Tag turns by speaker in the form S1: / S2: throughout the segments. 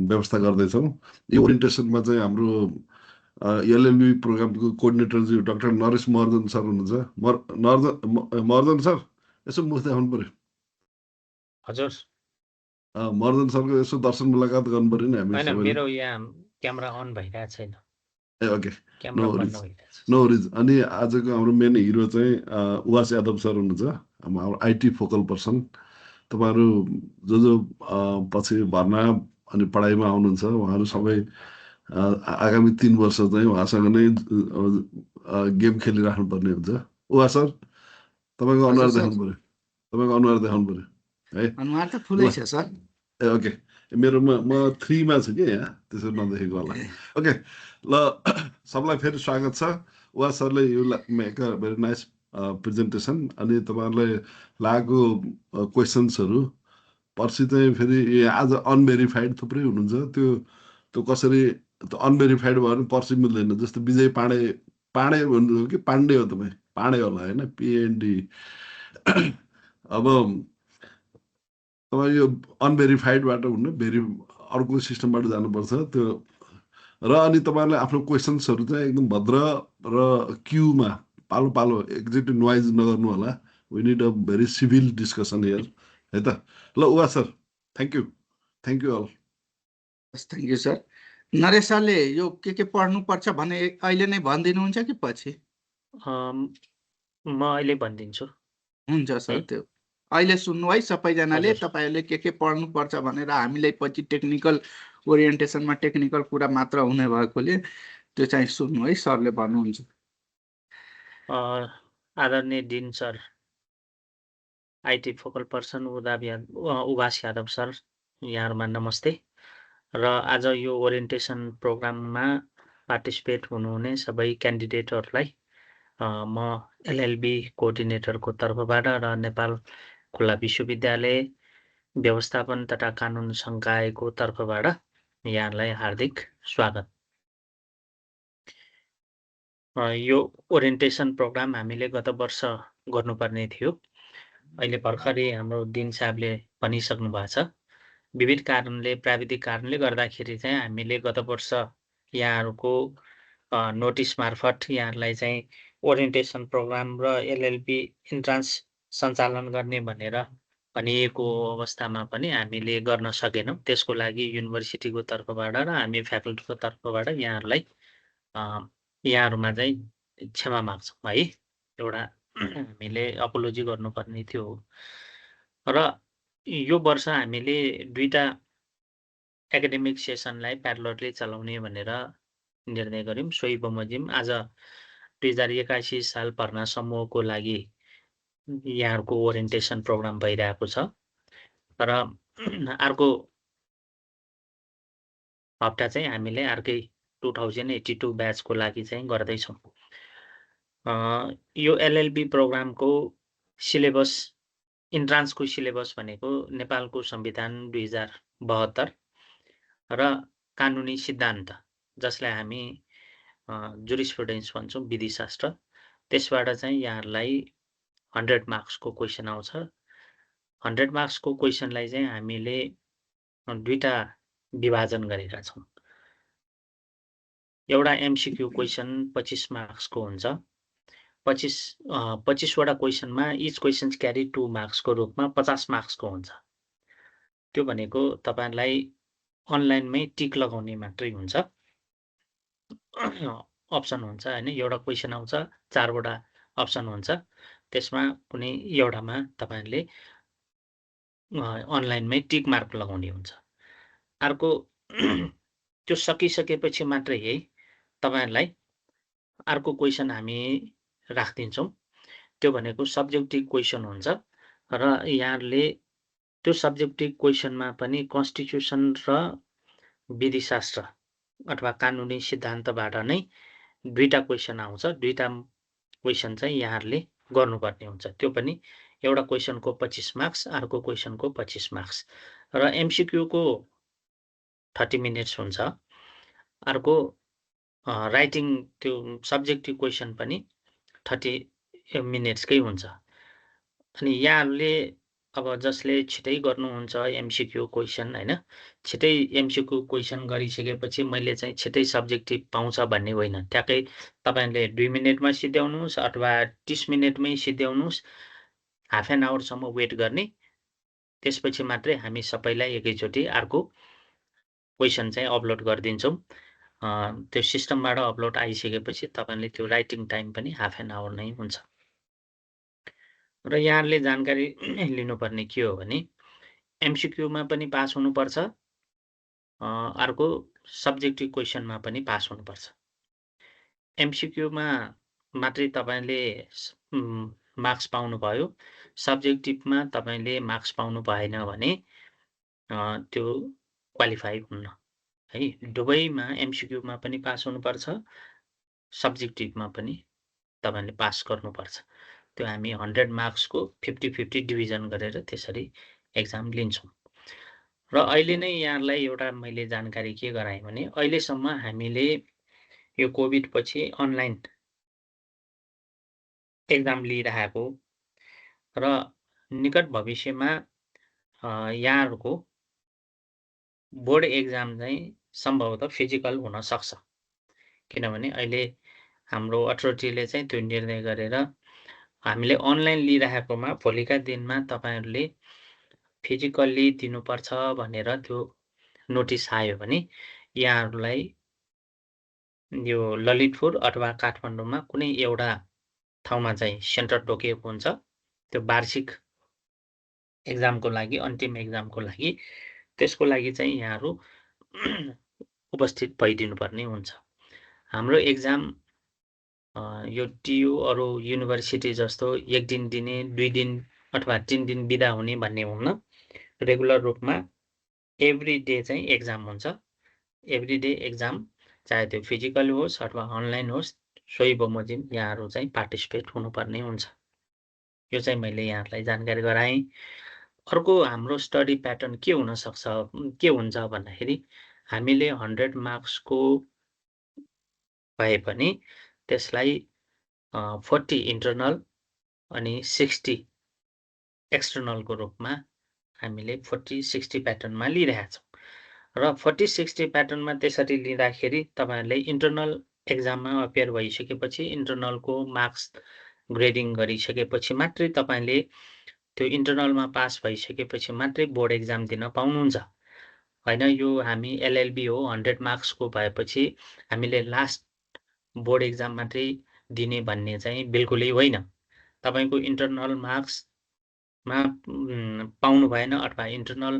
S1: व्यवस्था गर्दैछौँ। यो ओरिएन्टेसनमा चाहिँ हाम्रो एलएलबी प्रोग्रामको कोअर्डिनेटर चाहिँ डाक्टर नरेश महर्जन सर हुनुहुन्छ। महर्जन सर यसो मुख देखाउनु पर्यो।
S2: हजुर
S1: महर्जन सरको यसो दर्शन मुलाकात गर्नु पर्यो नि हामी
S2: हैन,
S1: सबैले।
S2: मेरो यहाँ क्यामेरा अन भइरहेको छैन।
S1: ए ओके,
S2: क्यामेरा बन्द भइरहेको छ।
S1: No worries. अनि आजको हाम्रो मेन हिरो चाहिँ उवास यादव सर हुनुहुन्छ, हाम्रो आइटी फोकल पर्सन। तपाईँहरू जो पछि भर्ना अनि पढाइमा आउनुहुन्छ उहाँहरू सबै आगामी 3 वर्ष चाहिँ उहाँसँग नै गेम खेलिराख्नुपर्ने हुन्छ। उहाँ सर तपाईँको अनुहार देखाउनु पर्यो, तपाईँको अनुहार देखाउनु पर्यो है।
S3: अनुहार त ठुलै छ सर।
S1: ए ओके, मेरोमा म 3 मा छु कि यहाँ, त्यसो नदेखेको होला। ओके ल, सबलाई फेरि स्वागत छ। उहाँ सरले यो make a very nice presentation. अनि तपाईँहरूलाई लागेको क्वेसन्सहरू पर्सि चाहिँ फेरि आज अनभेरिफाइड थुप्रै हुनुहुन्छ, त्यो कसरी अनभेरिफाइड भयो भने पर्सि मिल्दैन। जस्तो विजय पाण्डे भन्नुभयो कि पाण्डे हो, तपाईँ पाण्डे होला होइन, पिएनडी। अब तपाईँ यो अनभेरिफाइडबाट हुनु, अर्को सिस्टमबाट जानुपर्छ त्यो। र अनि तपाईँहरूले आफ्नो क्वेसन्सहरू चाहिँ एकदम भद्र र क्युमा पालो पालो एक्जेक्टिभ नोइज नगर्नु होला। We need a very civil discussion here है त। ल उहाँ sir, thank you all.
S3: Thank you sir. Naresh सरले यो के पढ्नुपर्छ भने अहिले नै भनिदिनुहुन्छ कि पछि?
S2: म अहिले भनिदिन्छु।
S3: हुन्छ सर, त्यो अहिले सुन्नु है सबैजनाले। तपाईँहरूले के पढ्नुपर्छ भनेर हामीलाई पछि टेक्निकल ओरिएन्टेसनमा टेक्निकल कुरा मात्र हुने भएकोले त्यो चाहिँ सुन्नु है, सरले भन्नुहुन्छ।
S2: आदरणीय dean sir, IT focal person Uwas Yadav sir, यहाँहरूमा नमस्ते। र आज यो ओरिएन्टेसन प्रोग्राममा पार्टिसिपेट हुनुहुने सबै क्यान्डिडेटहरूलाई म एलएलबी कोअर्डिनेटरको तर्फबाट र नेपाल खुल्ला विश्वविद्यालय व्यवस्थापन तथा कानुन सङ्कायको तर्फबाट यहाँलाई हार्दिक स्वागत। यो ओरिएन्टेसन प्रोग्राम हामीले गत वर्ष गर्नुपर्ने थियो। अहिले भर्खरै हाम्रो दिन साहबले भनिसक्नु भएको छ, विविध कारणले, प्राविधिक कारणले गर्दाखेरि चाहिँ हामीले गत वर्ष यहाँहरूको नोटिस मार्फत यहाँहरूलाई चाहिँ ओरिएन्टेसन प्रोग्राम र एलएलबी इन्ट्रान्स सञ्चालन गर्ने भनेर भनिएको अवस्थामा पनि हामीले गर्न सकेनौँ। त्यसको लागि युनिभर्सिटीको तर्फबाट र हामी फ्याकल्टीको तर्फबाट यहाँहरूमा चाहिँ क्षमा माग्छौँ है। एउटा हामीले अपोलोजी गर्नुपर्ने थियो। र यो वर्ष हामीले 2टा एकाडेमिक सेसनलाई प्यारलरली चलाउने भनेर निर्णय गऱ्यौँ। सोही बमोजिम आज 2081 साल भर्ना समूहको लागि यहाँहरूको ओरिएन्टेसन प्रोग्राम भइरहेको छ। र अर्को हप्ता चाहिँ हामीले अर्कै 2082 ब्याचको लागि चाहिँ गर्दैछौँ। यो एलएलबी प्रोग्रामको सिलेबस, इन्ट्रान्सको सिलेबस भनेको नेपालको संविधान 2072 र कानुनी सिद्धान्त, जसलाई हामी जुरिस्प्रुडेन्स भन्छौँ, विधिशास्त्र, त्यसबाट चाहिँ यहाँहरूलाई 100 मार्क्सको क्वेसन आउँछ। 100 मार्क्सको क्वेसनलाई चाहिँ हामीले 2टा विभाजन गरेका छौँ। एउटा एमसिक्यू क्वेसन 25 मार्क्सको हुन्छ। 25वटा क्वेसनमा इच क्वेसन्स क्यारी 2 मार्क्सको रूपमा 50 मार्क्सको हुन्छ। त्यो भनेको तपाईँलाई अनलाइनमै टिक लगाउने मात्रै हुन्छ। अप्सन हुन्छ होइन, एउटा क्वेसन आउँछ, 4वटा अप्सन हुन्छ, त्यसमा कुनै एउटामा तपाईँहरूले अनलाइनमै टिक मार्क लगाउने हुन्छ। अर्को त्यो सकिसकेपछि मात्रै है तपाईँहरूलाई अर्को क्वेसन हामी राखिदिन्छौँ। त्यो भनेको सब्जेक्टिभ क्वेसन हुन्छ र यहाँहरूले त्यो सब्जेक्टिभ क्वेसनमा पनि कन्स्टिट्युसन र विधिशास्त्र अथवा कानुनी सिद्धान्तबाट नै 2टा क्वेसन आउँछ। 2टा क्वेसन चाहिँ यहाँहरूले गर्नुपर्ने हुन्छ। त्यो पनि एउटा क्वेसनको 25 मार्क्स, अर्को क्वेसनको 25 मार्क्स। र एमसिक्यूको 30 मिनट्स हुन्छ। अर्को राइटिङ, त्यो सब्जेक्टिभ क्वेसन पनि 30 मिनट्सकै हुन्छ। अनि यहाँहरूले अब जसले छिटै गर्नुहुन्छ एमसीक्यू क्वेसन हैन, छिटै एमसीक्यू क्वेसन गरिसकेपछि मैले चाहिँ छिटै सब्जेक्टिभ पाउँछ भन्ने होइन। ठ्याक्कै तपाईँले 2 मिनेटमा सिध्याउनुहोस् अथवा 30 मिनेटमै सिध्याउनुहोस्, हाफ एन आवरसम्म वेट गर्ने, त्यसपछि मात्रै हामी सबैलाई एकैचोटि अर्को क्वेसन चाहिँ अपलोड गरिदिन्छौँ। त्यो सिस्टमबाट अपलोड आइसकेपछि तपाईँले त्यो राइटिङ टाइम पनि हाफ एन आवर नै हुन्छ। र यहाँहरूले जानकारी लिनुपर्ने के हो भने एमसीक्यूमा पनि पास हुनुपर्छ, अर्को सब्जेक्टिभ क्वेसनमा पनि पास हुनुपर्छ। एमसीक्यूमा मात्रै तपाईँले मार्क्स पाउनुभयो, सब्जेक्टिभमा तपाईँले मार्क्स पाउनु भएन भने त्यो क्वालिफाई हुन्न है। दुवैमा एमसीक्यूमा पनि पास हुनुपर्छ, सब्जेक्टिभमा पनि तपाईँले पास गर्नुपर्छ। त्यो हामी 100 मार्क्सको 50-50 डिभिजन गरेर त्यसरी एक्जाम लिन्छौँ। र अहिले नै यहाँलाई एउटा मैले जानकारी के गराएँ भने अहिलेसम्म हामीले यो कोभिड पछि अनलाइन एक्जाम लिइरहेको र निकट भविष्यमा यहाँहरूको बोर्ड एक्जाम चाहिँ सम्भवतः फिजिकल हुन सक्छ। किनभने अहिले हाम्रो अथोरिटीले चाहिँ त्यो निर्णय गरेर हामीले अनलाइन लिइरहेकोमा भोलिका दिनमा तपाईँहरूले फिजिकल्ली दिनुपर्छ भनेर त्यो नोटिस आयो भने यहाँहरूलाई यो ललितपुर अथवा काठमाडौँमा कुनै एउटा ठाउँमा चाहिँ सेन्टर तोकिएको हुन्छ। त्यो वार्षिक एक्जामको लागि, अन्तिम एक्जामको लागि, त्यसको लागि चाहिँ यहाँहरू उपस्थित भइदिनुपर्ने हुन्छ। हाम्रो एक्जाम यो टियु अरू युनिभर्सिटी जस्तो 1 दिन दिने, 2 दिन अथवा 3 दिन बिदा हुने भन्ने हुन्न। रेगुलर रूपमा एभ्री डे चाहिँ एक्जाम हुन्छ। एभ्री डे एक्जाम चाहे त्यो फिजिकल होस् अथवा अनलाइन होस्, सोही बमोजिम यहाँहरू चाहिँ पार्टिसिपेट हुनुपर्ने हुन्छ। यो चाहिँ मैले यहाँहरूलाई जानकारी गराएँ। अर्को हाम्रो स्टडी प्याटर्न के हुनसक्छ, के हुन्छ भन्दाखेरि हामीले 100 मार्क्सको भए पनि त्यसलाई 40 इन्टर्नल अनि 60 एक्सटर्नलको रूपमा हामीले 40-60 प्याटर्नमा लिइरहेका छौँ। र 40-60 प्याटर्नमा त्यसरी लिँदाखेरि तपाईँहरूले इन्टर्नल एक्जाममा अपियर भइसकेपछि इन्टर्नलको मार्क्स ग्रेडिङ गरिसकेपछि मात्रै तपाईँले त्यो इन्टर्नलमा पास भइसकेपछि मात्रै बोर्ड एक्जाम दिन पाउनुहुन्छ। होइन, यो हामी एलएलबी हो, 100 मार्क्सको भएपछि हामीले लास्ट बोर्ड एक्जाम मात्रै दिने भन्ने चाहिँ बिल्कुलै होइन। तपाईँको इन्टर्नल मार्क्समा पाउनु भएन अथवा इन्टर्नल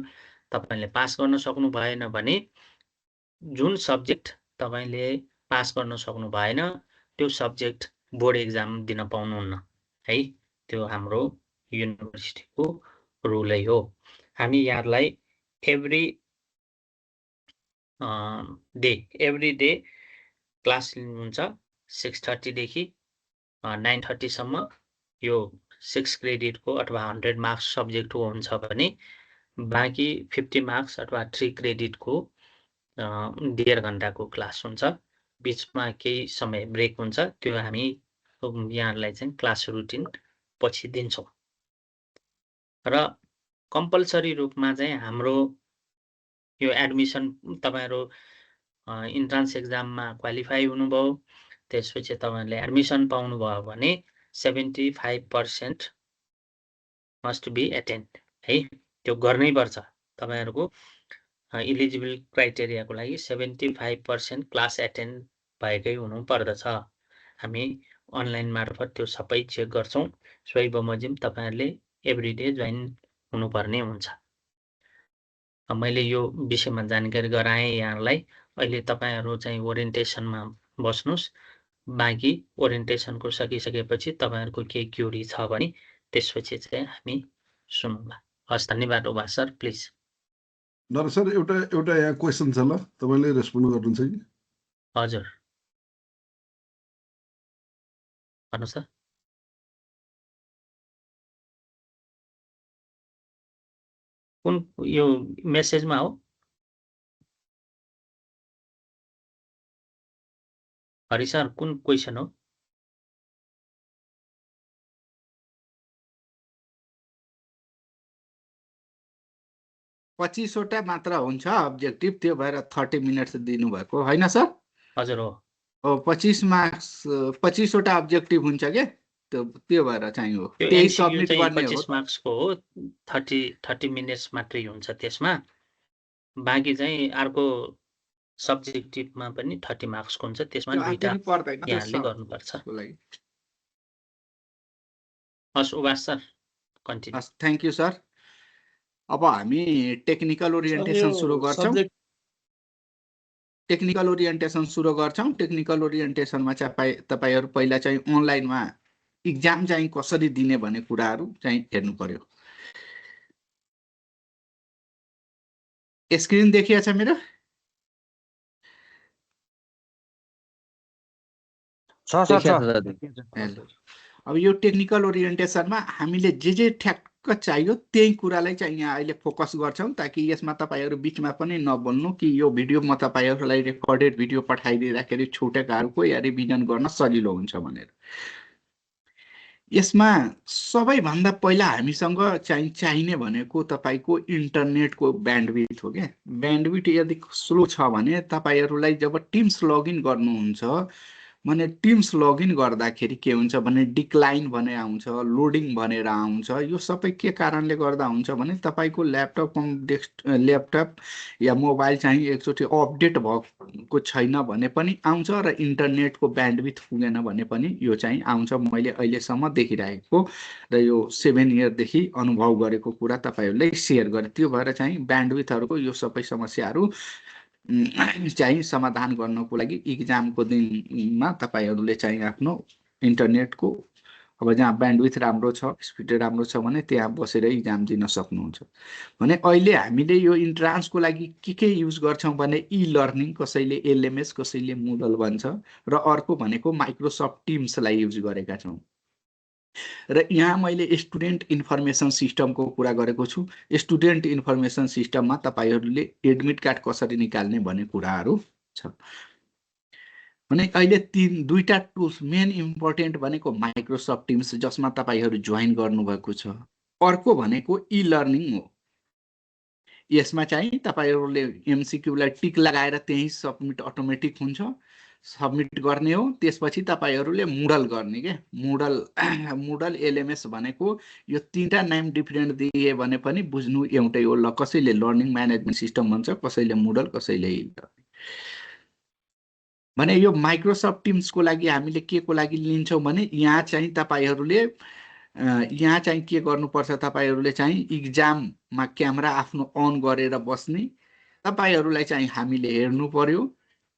S2: तपाईँले पास गर्न सक्नु भएन भने जुन सब्जेक्ट तपाईँले पास गर्न सक्नु भएन त्यो सब्जेक्ट बोर्ड एक्जाम दिन पाउनुहुन्न है। त्यो हाम्रो युनिभर्सिटीको रुलै हो। हामी यहाँलाई एभ्री डे क्लास लिनुहुन्छ 6:30 देखि 9:30 सम्म। यो 6 क्रेडिटको अथवा 100 मार्क्स सब्जेक्टको हुन्छ भने बाँकी 50 मार्क्स अथवा 3 क्रेडिटको 1.5 घन्टाको क्लास हुन्छ। बिचमा केही समय ब्रेक हुन्छ, त्यो हामी यहाँहरूलाई चाहिँ क्लास रुटिन पछि दिन्छौँ। र कम्पलसरी रूपमा चाहिँ हाम्रो यो एडमिसन तपाईँहरू इन्ट्रान्स एक्जाममा क्वालिफाई हुनुभयो, त्यसपछि तपाईँहरूले एडमिसन पाउनुभयो भने 75% मस्ट बी एटेन्ड है। त्यो गर्नै पर्छ। तपाईँहरूको इलिजिबल क्राइटेरियाको लागि 75% क्लास एटेन्ड भएकै हुनु पर्दछ। हामी अनलाइन मार्फत त्यो सबै चेक गर्छौँ। सोही बमोजिम तपाईँहरूले एभ्री डे जोइन हुनुपर्ने हुन्छ। मैले यो विषयमा जानकारी गराएँ यहाँलाई। अहिले तपाईँहरू चाहिँ ओरिएन्टेसनमा बस्नुहोस्। बाँकी ओरिएन्टेसनको सकिसकेपछि तपाईँहरूको केही क्युरी छ भने त्यसपछि चाहिँ हामी सुनौँला। हस्, धन्यवाद उमा सर, प्लिज।
S1: नर सर, एउटा यहाँ क्वेसन छ, ल तपाईँले रेस्पोन्ड गर्नुहुन्छ कि?
S2: हजुर, भन्नु सर। कुन यो मेसेजमा हो? हरि सर, कुन क्वेसन हो?
S3: 25 वटा मात्र हुन्छ अब्जेक्टिभ, त्यो भएर 30 मिनट्स दिनुभएको होइन सर?
S2: हजुर हो
S3: 25 मार्क्स 25 वटा अब्जेक्टिभ हुन्छ के, त्यो भएर चाहिँ हो,
S2: त्यो
S3: त्यही
S2: एमसिक्यू
S3: सबमिट
S2: चाहिँ
S3: गर्ने हो।
S2: 25 मार्क्सको हो 30 मिनट्स मात्रै हुन्छ त्यसमा बाँकी चाहिँ अर्को सब्जेक्टिभमा पनि 30 मार्क्सको हुन्छ त्यसमा
S3: त्यो
S2: दुईटा
S3: दिनु पर्दैन त्यो
S2: यहाँले
S3: सर,
S2: गर्नुपर्छ
S3: त्यसको लागि।
S2: हस् उवास सर कन्टिन्यू
S3: हस् थ्याङ्क यू सर। अब हामी टेक्निकल ओरिएन्टेसन सुरु गर्छौँ। टेक्निकल ओरिएन्टेसन सुरु गर्छौँ। टेक्निकल ओरिएन्टेसनमा चाहिँ तपाईँहरू पहिला चाहिँ अनलाइनमा इक्जाम चाहिँ कसरी दिने भन्ने कुराहरू चाहिँ हेर्नु पर्यो। स्क्रिन देखिया छ मेरो? अब यो टेक्निकल ओरिएन्टेसनमा हामीले जे ठ्याक्क चाहियो त्यही कुरालाई चाहिँ यहाँ अहिले फोकस गर्छौँ, ताकि यसमा तपाईँहरू बिचमा पनि नबोल्नु कि यो भिडियो म तपाईँहरूलाई रेकर्डेड भिडियो पठाइदिँदाखेरि छुटेकाहरूको या रिभिजन गर्न सजिलो हुन्छ भनेर। यसमा सबैभन्दा पहिला हामीसँग चाहिने भनेको तपाईँको इन्टरनेटको ब्यान्डविड्थ हो क्या। ब्यान्डविड्थ यदि स्लो छ भने तपाईँहरूलाई जब टिम्स लगइन गर्नुहुन्छ भने टिम्स लगइन गर्दाखेरि के हुन्छ भने डिक्लाइन भने आउँछ, लोडिङ भनेर आउँछ। यो सबै के कारणले गर्दा हुन्छ भने तपाईँको ल्यापटप या मोबाइल चाहिँ एकचोटि अपडेट भएको छैन भने पनि आउँछ र इन्टरनेटको ब्यान्डविड्थ पुगेन भने पनि यो चाहिँ आउँछ। मैले अहिलेसम्म देखिरहेको र यो 7 इयरदेखि अनुभव गरेको कुरा तपाईँहरूलाई सेयर गरेँ। त्यो भएर चाहिँ ब्यान्डविड्थहरूको यो सबै समस्याहरू चाहिँ समाधान गर्नको लागि इक्जामको दिनमा तपाईँहरूले चाहिँ आफ्नो इन्टरनेटको अब जहाँ ब्यान्डविड्थ राम्रो छ, स्पिड राम्रो छ भने त्यहाँ बसेर इक्जाम दिन सक्नुहुन्छ। भने अहिले हामीले यो इन्ट्रान्सको लागि के युज गर्छौँ भने ई लर्निङ, कसैले एलएमएस, कसैले मुडल भन्छ, र अर्को भनेको माइक्रोसफ्ट टिम्सलाई युज गरेका छौँ। र यहाँ मैले स्टुडेन्ट इन्फर्मेसन सिस्टमको कुरा गरेको छु। स्टुडेन्ट इन्फर्मेसन सिस्टममा तपाईँहरूले एडमिट कार्ड कसरी निकाल्ने भन्ने कुराहरू छ। भने अहिले दुईटा टुल्स मेन इम्पोर्टेन्ट भनेको माइक्रोसफ्ट टिम्स जसमा तपाईँहरू जोइन गर्नुभएको छ, अर्को भनेको ई लर्निङ हो। यसमा चाहिँ तपाईँहरूले एमसिक्यूलाई टिक लगाएर त्यही सबमिट अटोमेटिक हुन्छ, सबमिट गर्ने हो। त्यसपछि तपाईँहरूले मुडल गर्ने के, मुडल एलएमएस भनेको यो तीनटा नाम डिफ्रेन्ट दिए भने पनि बुझ्नु एउटै हो। कसैले लर्निङ म्यानेजमेन्ट सिस्टम भन्छ, कसैले मुडल, कसैले भने यो माइक्रोसफ्ट टिम्सको लागि हामीले के को लागि लिन्छौँ भने यहाँ चाहिँ तपाईँहरूले यहाँ चाहिँ के गर्नुपर्छ, तपाईँहरूले चाहिँ इक्जाममा क्यामेरा आफ्नो अन गरेर बस्ने, तपाईँहरूलाई चाहिँ हामीले हेर्नु पर्यो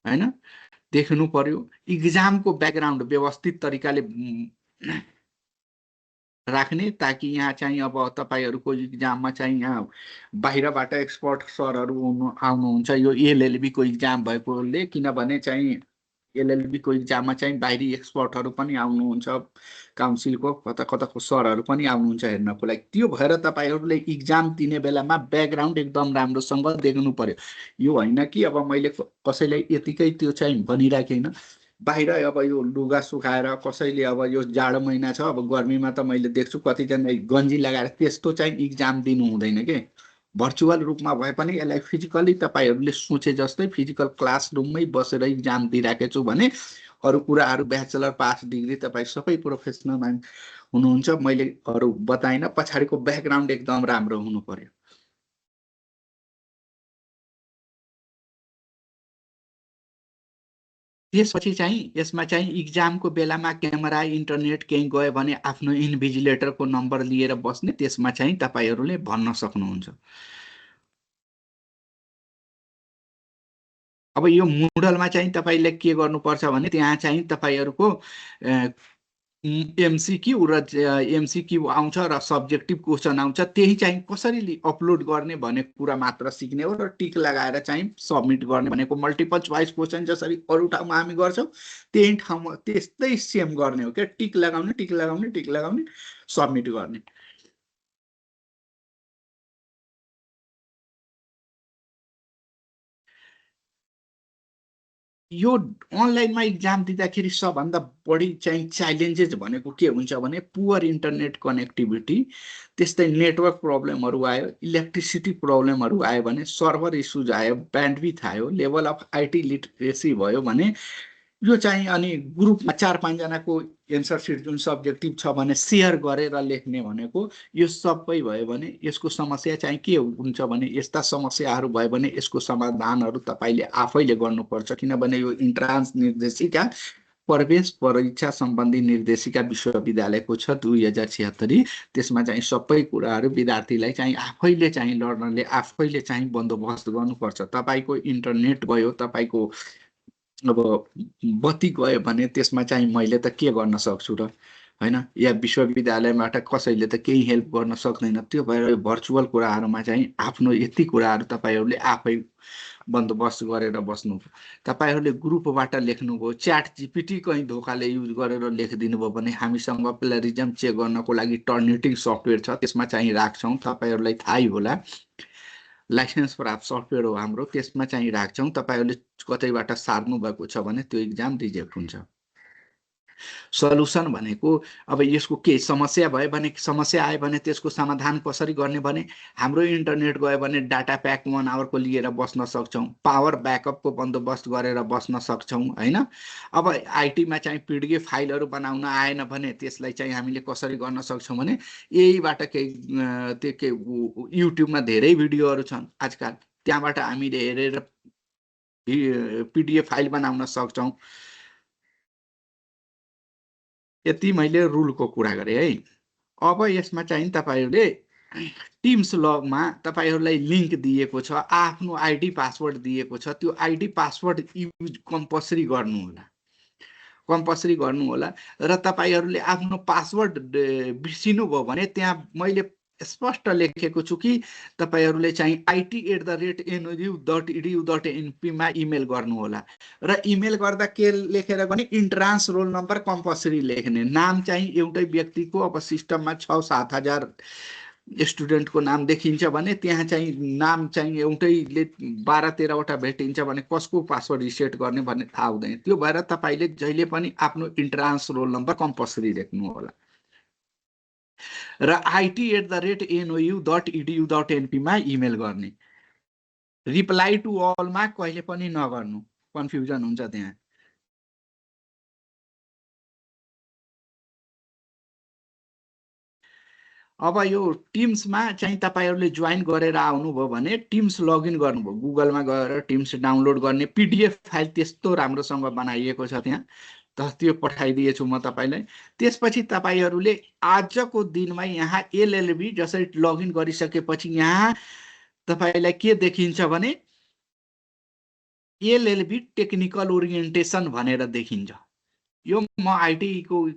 S3: हैन, देख्नु पर्यो। इक्जामको ब्याकग्राउन्ड व्यवस्थित तरिकाले राख्ने, ताकि यहाँ चाहिँ अब तपाईँहरूको इक्जाममा चाहिँ यहाँ बाहिरबाट एक्सपर्ट सरहरू आउनुहुन्छ। यो एलएलबीको इक्जाम भएकोले, किनभने चाहिँ एलएलबीको इक्जाममा चाहिँ बाहिरी एक्सपर्टहरू पनि आउनुहुन्छ, काउन्सिलको कता कताको सरहरू पनि आउनुहुन्छ हेर्नको लागि। त्यो भएर तपाईँहरूले इक्जाम दिने बेलामा ब्याकग्राउन्ड एकदम राम्रोसँग देख्नु पर्यो। यो होइन कि अब मैले कसैलाई यतिकै त्यो चाहिँ भनिराखेन, बाहिर अब यो लुगा सुकाएर कसैले, अब यो जाडो महिना छ, अब गर्मीमा त मैले देख्छु कतिजना गन्जी लगाएर, त्यस्तो चाहिँ इक्जाम दिनु हुँदैन के। भर्चुअल रूपमा भए पनि यसलाई फिजिकली तपाईँहरूले सोचे जस्तै फिजिकल क्लासरुममै बसेर इक्जाम दिइराखेको छु भने अरू कुराहरू ब्याचलर पास डिग्री तपाईँ सबै प्रोफेसनल हुनुहुन्छ। मैले अरू बताइन, पछाडिको ब्याकग्राउन्ड एकदम राम्रो हुनु पर्यो। त्यसपछि चाहिँ यसमा चाहिँ इक्जामको बेलामा क्यामेरा इन्टरनेट केही गयो भने आफ्नो इन्भिजिलेटरको नम्बर लिएर बस्ने, त्यसमा चाहिँ तपाईँहरूले भन्न सक्नुहुन्छ। अब यो मुडलमा चाहिँ तपाईँले के गर्नुपर्छ भने त्यहाँ चाहिँ तपाईँहरूको एमसिक्यू र एमसिक्यू आउँछ र सब्जेक्टिभ क्वेसन आउँछ, त्यही चाहिँ कसरी अपलोड गर्ने भन्ने कुरा मात्र सिक्ने हो। र टिक लगाएर चाहिँ सबमिट गर्ने भनेको मल्टिपल चोइस क्वेसन जसरी अरू ठाउँमा हामी गर्छौँ त्यही ठाउँमा त्यस्तै सेम गर्ने हो क्या। टिक लगाउने, टिक लगाउने, टिक लगाउने, सबमिट गर्ने। यो अनलाइनमा इक्जाम दिँदाखेरि सबभन्दा बढी चाहिँ च्यालेन्जेस भनेको के हुन्छ भने पुवर इन्टरनेट कनेक्टिभिटी, त्यस्तै नेटवर्क प्रब्लमहरू आयो, इलेक्ट्रिसिटी प्रब्लमहरू आयो भने, सर्भर इस्युज आयो, ब्यान्डविथ आयो, लेभल अफ आइटी लिटरेसी भयो भने यो चाहिँ अनि ग्रुपमा 4-5 जनाको एन्सर सिट जुन सब्जेक्टिभ छ भने सेयर गरेर लेख्ने भनेको यो सबै भयो भने यसको समस्या चाहिँ के हुन्छ भने यस्ता समस्याहरू भयो भने यसको समाधानहरू तपाईले आफैले गर्नुपर्छ, किनभने यो इन्ट्रान्स निर्देशिका प्रवेश परीक्षा सम्बन्धी निर्देशिका विश्वविद्यालयको छ 2076, त्यसमा चाहिँ सबै कुराहरू विद्यार्थीलाई चाहिँ आफैले चाहिँ लड्नले आफैले चाहिँ बन्दोबस्त गर्नुपर्छ। तपाईको इन्टरनेट गयो, तपाईको अब बत्ती गयो भने त्यसमा चाहिँ मैले त के गर्न सक्छु र, हैन? या विश्वविद्यालयबाट कसैले त केही हेल्प गर्न सक्दैन। त्यो भएर भर्चुअल कुराहरूमा चाहिँ आफ्नो यति कुराहरू तपाईहरूले आफै बन्दोबस्त गरेर बस्नु। तपाईहरूले ग्रुपबाट लेख्नुभयो, च्याट जीपीटी कहीँ धोकाले युज गरेर लेखिदिनु भयो भने हामीसँग प्लेजरिजम चेक गर्नको लागि टर्नेटिङ सफ्टवेयर छ, त्यसमा चाहिँ राख्छौँ। तपाईहरूलाई थाहै होला, लाइसेन्स प्राप्त सफ्टवेयर हो हाम्रो, त्यसमा चाहिँ राख्छौँ। तपाईहरूले कतैबाट सार्नु भएको छ भने त्यो इक्जाम रिजेक्ट हुन्छ। सल्युसन भनेको अब यसको के समस्या भयो भने, समस्या आयो भने त्यसको समाधान कसरी गर्ने भने हाम्रो इन्टरनेट गयो भने डाटा प्याक 1 आवरको लिएर बस्न सक्छौँ, पावर ब्याकअपको बन्दोबस्त गरेर बस्न सक्छौँ, हैन? अब आइटीमा चाहिँ पीडीएफ फाइलहरू बनाउन आएन भने त्यसलाई चाहिँ हामीले कसरी गर्न सक्छौँ भने यहीबाट के युट्युबमा धेरै भिडियोहरू छन् आजकल, त्यहाँबाट हामीले हेरेर पीडीएफ फाइल बनाउन सक्छौँ। यति मैले रुलको कुरा गरेँ है। अब यसमा चाहिँ तपाईहरूले टिम्स लगमा तपाईहरूलाई लिङ्क दिएको छ, आफ्नो आइडी पासवर्ड दिएको छ, त्यो आइडी पासवर्ड युज कम्पलसरी गर्नु होला, कम्पलसरी गर्नु होला। र तपाईहरूले आफ्नो पासवर्ड बिर्सिनु भयो भने त्यहाँ मैले स्पष्ट लेखेको छु कि तपाईहरूले चाहिँ it@nu.edu.np मा इमेल गर्नु होला। र इमेल गर्दा के लेखेर भने इन्ट्रान्स रोल नम्बर कम्पलसरी लेख्ने, नाम चाहिँ एउटै व्यक्तिको। अब सिस्टममा 6-7 हजार स्टुडेन्टको नाम देखिन्छ भने त्यहाँ चाहिँ नाम चाहिँ एउटैले 12-13 वटा भेटिन्छ भने कसको पासवर्ड रिसेट गर्ने भन्ने थाहा हुँदैन। त्यो भएर तपाईले जहिले पनि आफ्नो इन्ट्रान्स रोल नम्बर कम्पलसरी लेख्नु होला। र it@nu.edu.np मा इमेल गर्ने। रिप्लाई टु अलमा कहिले पनि नगर्नु, कन्फ्युजन हुन्छ त्यहाँ। अब यो टिम्समा चाहिँ तपाईहरूले जोइन गरेर आउनुभयो भने टिम्स लगइन गर्नुभयो, गुगलमा गएर टिम्स डाउनलोड गर्ने पीडीएफ फाइल त्यस्तो राम्रोसँग बनाइएको छ त्यहाँ, त्यो पठाइदिएछु म तपाईलाई। त्यसपछि तपाईहरूले आजको दिनमा यहाँ एलएलबी जसरी लगइन गरिसकेपछि यहाँ तपाईलाई के देखिन्छ भने एलएलबी टेक्निकल ओरिएन्टेसन भनेर देखिन्छ। यो म आईटी को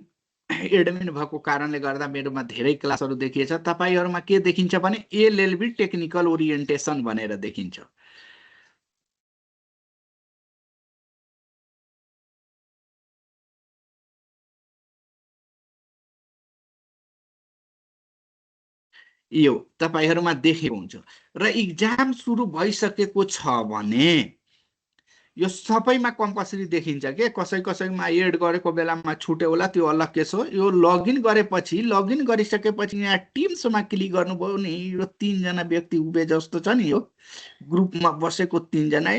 S3: एडमिन भएको कारणले गर्दा मेरोमा धेरै क्लासहरू देखिएछ। तपाईहरुमा के देखिन्छ भने एलएलबी टेक्निकल ओरिएन्टेसन भनेर देखिन्छ। यो तपाईहरुमा देखेको हुन्छ। र इक्जाम सुरु भइसकेको छ भने यो सबैमा कम्पलसरी देखिन्छ के, कसै कसैमा एड गरेको बेलामा छुट्यो होला, त्यो अलग केस हो। यो लगइन गरेपछि, लगइन गरिसकेपछि यहाँ टिम्समा क्लिक गर्नुभयो नि यो 3 जना व्यक्ति उभे जस्तो छ नि, यो ग्रुपमा बसेको 3 जना,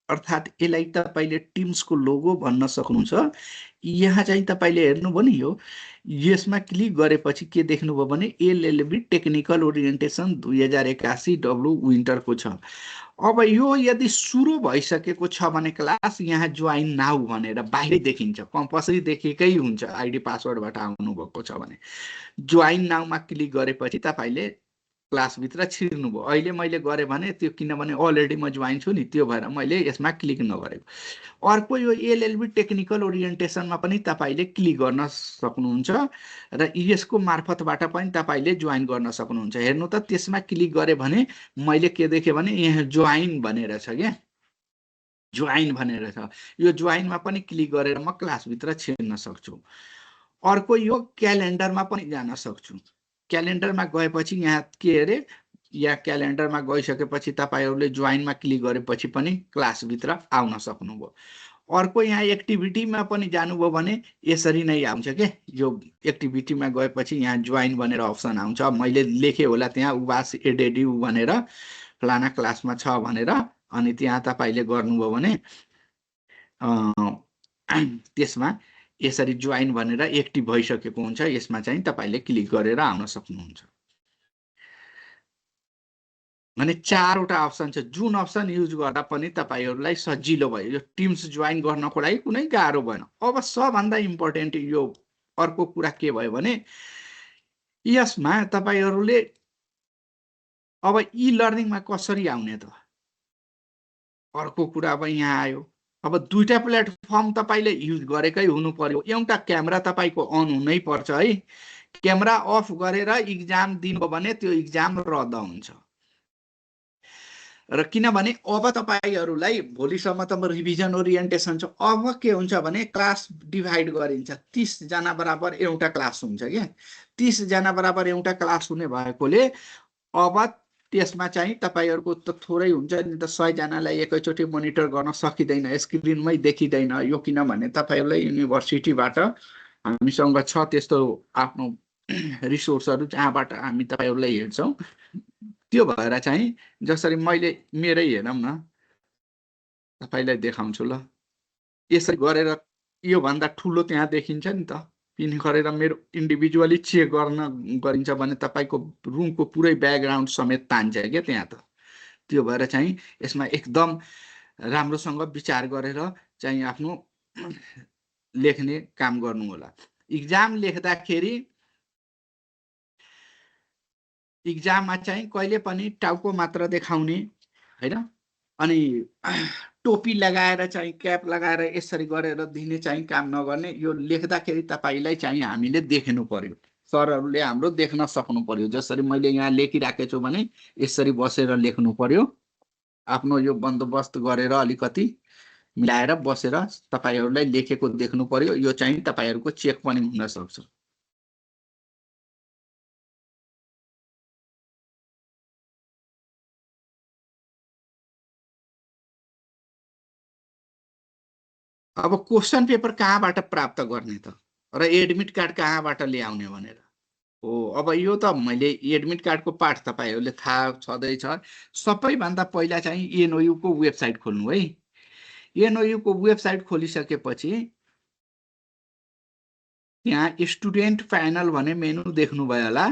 S3: अर्थात यसलाई तपाईले टिम्सको लोगो भन्न सक्नुहुन्छ। यहाँ चाहिँ तपाईले हेर्नुभयो नि यो यसमा क्लिक गरेपछि के देख्नुभयो भने एलएलबी टेक्निकल ओरिएन्टेसन 2081 डब्लु विन्टरको छ। अब यो यदि सुरु भइसकेको छ भने क्लास यहाँ जोइन नाउ भनेर बाहिर देखिन्छ, कम्पलसरी देखेकै हुन्छ। आइडी पासवर्डबाट आउनु भएको छ भने जोइन नाउमा क्लिक गरेपछि तपाईले क्लासभित्र छिर्नुभयो। अहिले मैले गरेँ भने त्यो, किनभने अलरेडी म जोइन छु नि, त्यो भएर मैले यसमा क्लिक नगरेको। अर्को यो एलएलबी टेक्निकल ओरिएन्टेसनमा पनि तपाईले क्लिक गर्न सक्नुहुन्छ र यसको मार्फतबाट पनि तपाईले जोइन गर्न सक्नुहुन्छ। हेर्नु त, त्यसमा क्लिक गरे भने मैले के देखेँ भने यहाँ जोइन भनेर छ क्या, जोइन भनेर छ। यो जोइनमा पनि क्लिक गरेर म क्लासभित्र छिर्न सक्छु। अर्को यो क्यालेन्डरमा पनि जान सक्छु। क्यालेन्डरमा गएपछि यहाँ के अरे, या क्यालेन्डरमा गइसकेपछि तपाईहरूले जोइनमा क्लिक गरेपछि पनि क्लासभित्र आउन सक्नुभयो। अर्को यहाँ एक्टिभिटीमा पनि जानुभयो भने यसरी नै आउँछ के। यो एक्टिभिटीमा गएपछि यहाँ जोइन भनेर अप्सन आउँछ। मैले लेखेँ होला त्यहाँ वास एडेड्यु भनेर, फलाना क्लासमा छ भनेर। अनि त्यहाँ तपाईँले गर्नुभयो भने त्यसमा यसरी जोइन भनेर एक्टिभ भइसकेको हुन्छ। यसमा चाहिँ तपाईँले क्लिक गरेर आउन सक्नुहुन्छ। भने 4वटा अप्सन छ, जुन अप्सन युज गर्दा पनि तपाईँहरूलाई सजिलो भयो। यो टिम्स जोइन गर्नको लागि कुनै गाह्रो भएन। अब सबभन्दा इम्पोर्टेन्ट यो अर्को कुरा के भयो भने यसमा तपाईँहरूले अब इ लर्निङमा कसरी आउने त अर्को कुरा अब यहाँ आयो। अब दुईटा प्लेटफर्म तपाईँले युज गरेकै हुनु पर्यो। एउटा क्यामेरा तपाईँको अन हुनै पर्छ है। क्यामेरा अफ गरेर इक्जाम दिनुभयो भने त्यो इक्जाम रद्द हुन्छ। र किनभने अब तपाईहरूलाई भोलिसम्म त रिभिजन ओरिएन्टेसन छ। अब के हुन्छ भने क्लास डिभाइड गरिन्छ। 30 जना बराबर एउटा क्लास हुन्छ क्या। 30 जना बराबर एउटा क्लास हुने भएकोले अब त्यसमा चाहिँ तपाईहरूको त थोरै हुन्छ नि त। 100 जनालाई एकैचोटि मोनिटर गर्न सकिँदैन, स्क्रिनमै देखिँदैन। यो किनभने तपाईहरूलाई युनिभर्सिटीबाट हामीसँग छ त्यस्तो आफ्नो रिसोर्सहरू जहाँबाट हामी तपाईहरूलाई हेर्छौँ। त्यो भएर चाहिँ जसरी मैले मेरै हेरौँ न, तपाईलाई देखाउँछु ल। यसरी गरेर योभन्दा ठुलो त्यहाँ देखिन्छ नि त। पिन गरेर मेरो इन्डिभिजुअली चेक गरिन्छ भने तपाईँको रुमको पुरै ब्याकग्राउन्ड समेत तान्छ क्या त्यहाँ त। त्यो भएर चाहिँ यसमा एकदम राम्रोसँग विचार गरेर चाहिँ आफ्नो लेख्ने काम गर्नु होला। इक्जाम लेख्दाखेरि इक्जाममा चाहिँ कहिले पनि टाउको मात्र देखाउने हैन। अनि टोपी लगाएर चाहिँ क्याप लगाएर यसरी गरेर दिने चाहिँ काम नगर्ने। यो लेख्दाखेरि तपाईलाई चाहिँ हामीले देख्नु पर्यो। सरहरूले हाम्रो देख्न सक्नु पर्यो। जसरी मैले यहाँ लेखिराखेको छु भने यसरी बसेर लेख्नु पर्यो। आफ्नो यो बन्दोबस्त गरेर अलिकति मिलाएर बसेर तपाईहरूलाई लेखेको देख्नु पर्यो। यो चाहिँ तपाईहरूको चेक पनि हुन सक्छ। अब क्वेशन पेपर कहाँबाट प्राप्त गर्ने त र एडमिट कार्ड कहाँबाट ल्याउने भनेर हो। अब यो त मैले एडमिट कार्डको पाठ तपाईहरूले थाहा छँदैछ। सबैभन्दा पहिला चाहिँ एनओयू को वेबसाइट खोल्नु है। एनओयू को वेबसाइट खोलिसकेपछि यहाँ स्टुडेन्ट प्यानल भन्ने मेनु देख्नुभयो होला।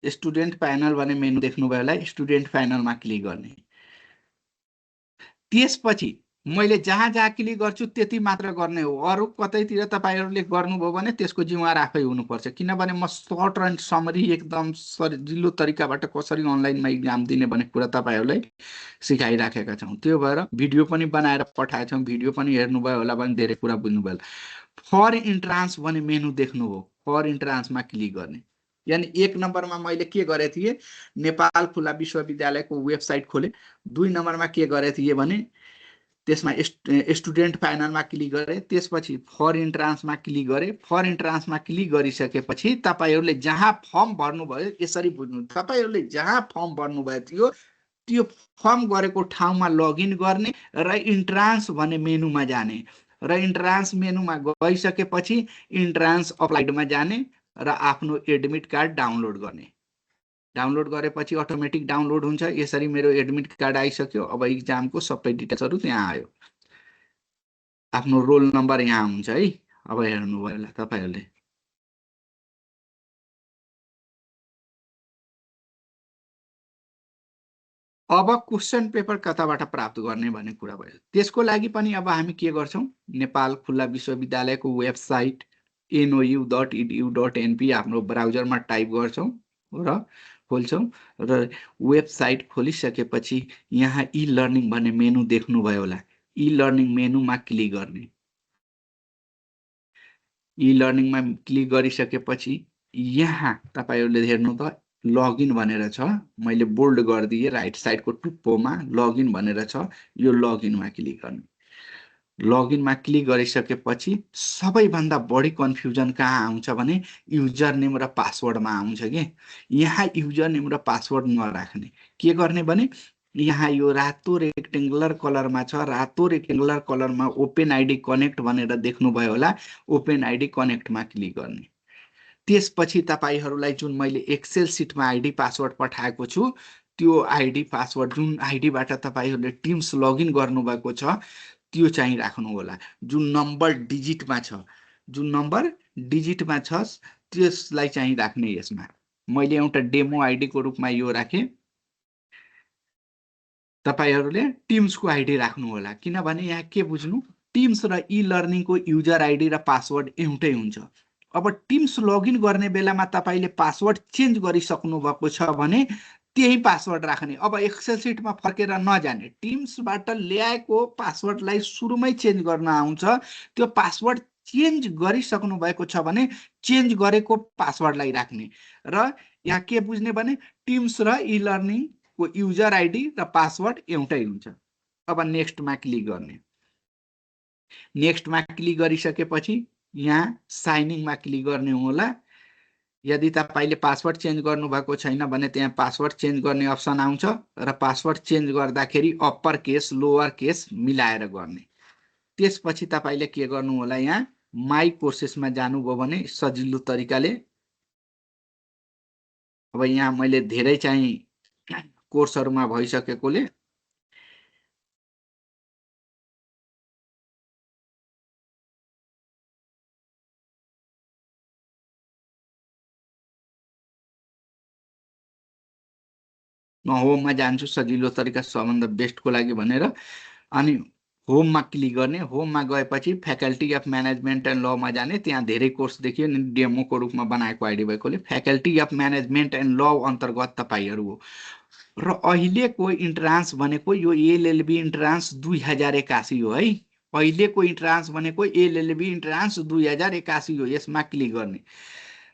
S3: स्टुडेन्ट प्यानल भन्ने मेनु देख्नुभयो होला। स्टुडेन्ट प्यानलमा क्लिक गर्ने। त्यसपछि मैले जहाँ जहाँ क्लिक गर्छु त्यति मात्र गर्ने हो। अरु कतैतिर तपाईहरुले गर्नुभयो भने त्यसको जिम्मेवार आफै हुनुपर्छ। किनभने म सर्ट एन्ड समरी एकदम सजिलो तरिकाबाट कसरी अनलाइनमा एक्जाम दिने भन्ने कुरा तपाईहरुलाई सिकाइराखेका छौं। त्यो भएर भिडियो पनि बनाएर पठाएका छौं। भिडियो पनि हेर्नुभयो होला भने धेरै कुरा बुझ्नुभयो होला। फर इन्ट्रान्स भन्ने मेनु देख्नुभयो। फर इन्ट्रान्समा क्लिक गर्ने। यानी 1 नम्बरमा मैले के गरे थिए, नेपाल खुला विश्वविद्यालयको वेबसाइट खोले। 2 नम्बरमा के गरे थिए भने त्यसमा स्टुडेन्ट प्यानलमा क्लिक गरे। त्यसपछि फर इन्ट्रान्समा क्लिक गरे। फर इन्ट्रान्समा क्लिक गरिसकेपछि तपाईहरुले जहाँ फर्म भर्नुभयो यसरी बुझ्नु। तपाईहरुले जहाँ फर्म भर्नुभयो थियो त्यो फर्म गरेको ठाउँमा लगइन गर्ने र इन्ट्रान्स भन्ने मेनुमा जाने र इन्ट्रान्स मेनुमा गइसकेपछि इन्ट्रान्स अप्लाइडमा जाने र आफ्नो एडमिट कार्ड डाउनलोड गर्ने। डाउनलोड गरेपछि अटोमेटिक डाउनलोड हुन्छ। यसरी मेरो एडमिट कार्ड आइसक्यो। अब एक्जामको सबै डिटेल्सहरु त्यहाँ आयो। आफ्नो रोल नम्बर यहाँ हुन्छ है। अब हेर्नुभयो होला तपाईहरुले। अब क्वेशन पेपर कताबाट प्राप्त गर्ने भन्ने कुरा भयो। त्यसको लागि पनि अब हामी के गर्छौं, नेपाल खुला विश्वविद्यालयको वेबसाइट nou.edu.np आफ्नो ब्राउजरमा टाइप गर्छौं र खोल्छौं र वेबसाइट खोलिसकेपछि यहाँ ई लर्निङ भन्ने मेनु देख्नुभयो होला। ई लर्निङ मेनुमा क्लिक गर्ने। ई लर्निङमा क्लिक गरिसकेपछि यहाँ तपाईहरुले हेर्नु त लगइन भनेर छ। मैले बोल्ड गर्दिए राइट साइडको टुप्पोमा लगइन भनेर छ। यो लगइनमा क्लिक गर्ने। लगइनमा क्लिक गरिसकेपछि सबैभन्दा बढी कन्फ्युजन कहाँ आउँछ भने युजर नेम र पासवर्डमा आउँछ के। यहाँ युजर नेम र पासवर्ड नराख्ने। के गर्ने भने यहाँ यो रातो रेक्टेङ्गुलर कलरमा छ, रातो रेक्टेङ्गुलर कलरमा ओपन आइडी कनेक्ट भनेर देख्नुभयो होला। ओपन आइडी कनेक्टमा क्लिक गर्ने। त्यसपछि तपाईहरुलाई जुन मैले एक्सेल सिटमा आइडी पासवर्ड पठाएको छु त्यो आइडी पासवर्ड जुन आइडीबाट तपाईहरुले टिम्स लगइन गर्नुभएको छ त्यो चाहिँ राख्नु होला। जुन नम्बर डिजिटमा छ, जुन नम्बर डिजिटमा छ त्यसलाई चाहिँ राख्ने। यसमा मैले एउटा डेमो आइडीको रूपमा यो राखे। तपाईहरुले टिम्सको आइडी राख्नु होला, किनभने यहाँ के बुझ्नु, टिम्स र ई लर्निङको युजर आइडी र पासवर्ड एउटै हुन्छ। अब टिम्स लगइन गर्ने बेलामा तपाईले पासवर्ड चेन्ज गरिसक्नु भएको छ भने त्यही पासवर्ड राख्ने। अब एक्सेल सिटमा फर्केर नजाने, टिम्सबाट ल्याएको पासवर्डलाई सुरुमै चेन्ज गर्न आउँछ। त्यो पासवर्ड चेन्ज गरिसक्नु भएको छ भने चेन्ज गरेको पासवर्डलाई राख्ने। र यहाँ के बुझ्ने भने टिम्स र ई लर्निङ को युजर आइडी र पासवर्ड एउटै हुन्छ। अब नेक्स्टमा क्लिक गर्ने। नेक्स्टमा क्लिक गरिसकेपछि यहाँ साइनिङमा क्लिक गर्ने होला। यदि तपाईले पासवर्ड चेन्ज गर्नु भएको छैन भने त्यहाँ पासवर्ड चेन्ज गर्ने अप्सन आउँछ र पासवर्ड चेन्ज गर्दाखेरि अप्पर केस लोअर केस मिलाएर गर्ने। त्यसपछि तपाईले के गर्नु होला, यहाँ माई कोर्सेसमा जानुभयो भने सजिलो तरिकाले। अब यहाँ मैले धेरै चाहिँ कोर्सहरुमा भइसकेकोले म होममा जान्छु सजिलो तरिका सबभन्दा बेस्टको लागि भनेर। अनि होममा क्लिक गर्ने। होममा गएपछि फ्याकल्टी अफ म्यानेजमेन्ट एन्ड लमा जाने। त्यहाँ धेरै कोर्स देखियो नि, डेमोको रूपमा बनाएको आइडी भएकोले फ्याकल्टी अफ म्यानेजमेन्ट एन्ड ल अन्तर्गत तपाईहरु हो। र अहिलेको इन्ट्रान्स भनेको यो एलएलबी इन्ट्रान्स 2081 हो है। अहिलेको इन्ट्रान्स भनेको एलएलबी इन्ट्रान्स 2081 हो। यसमा क्लिक गर्ने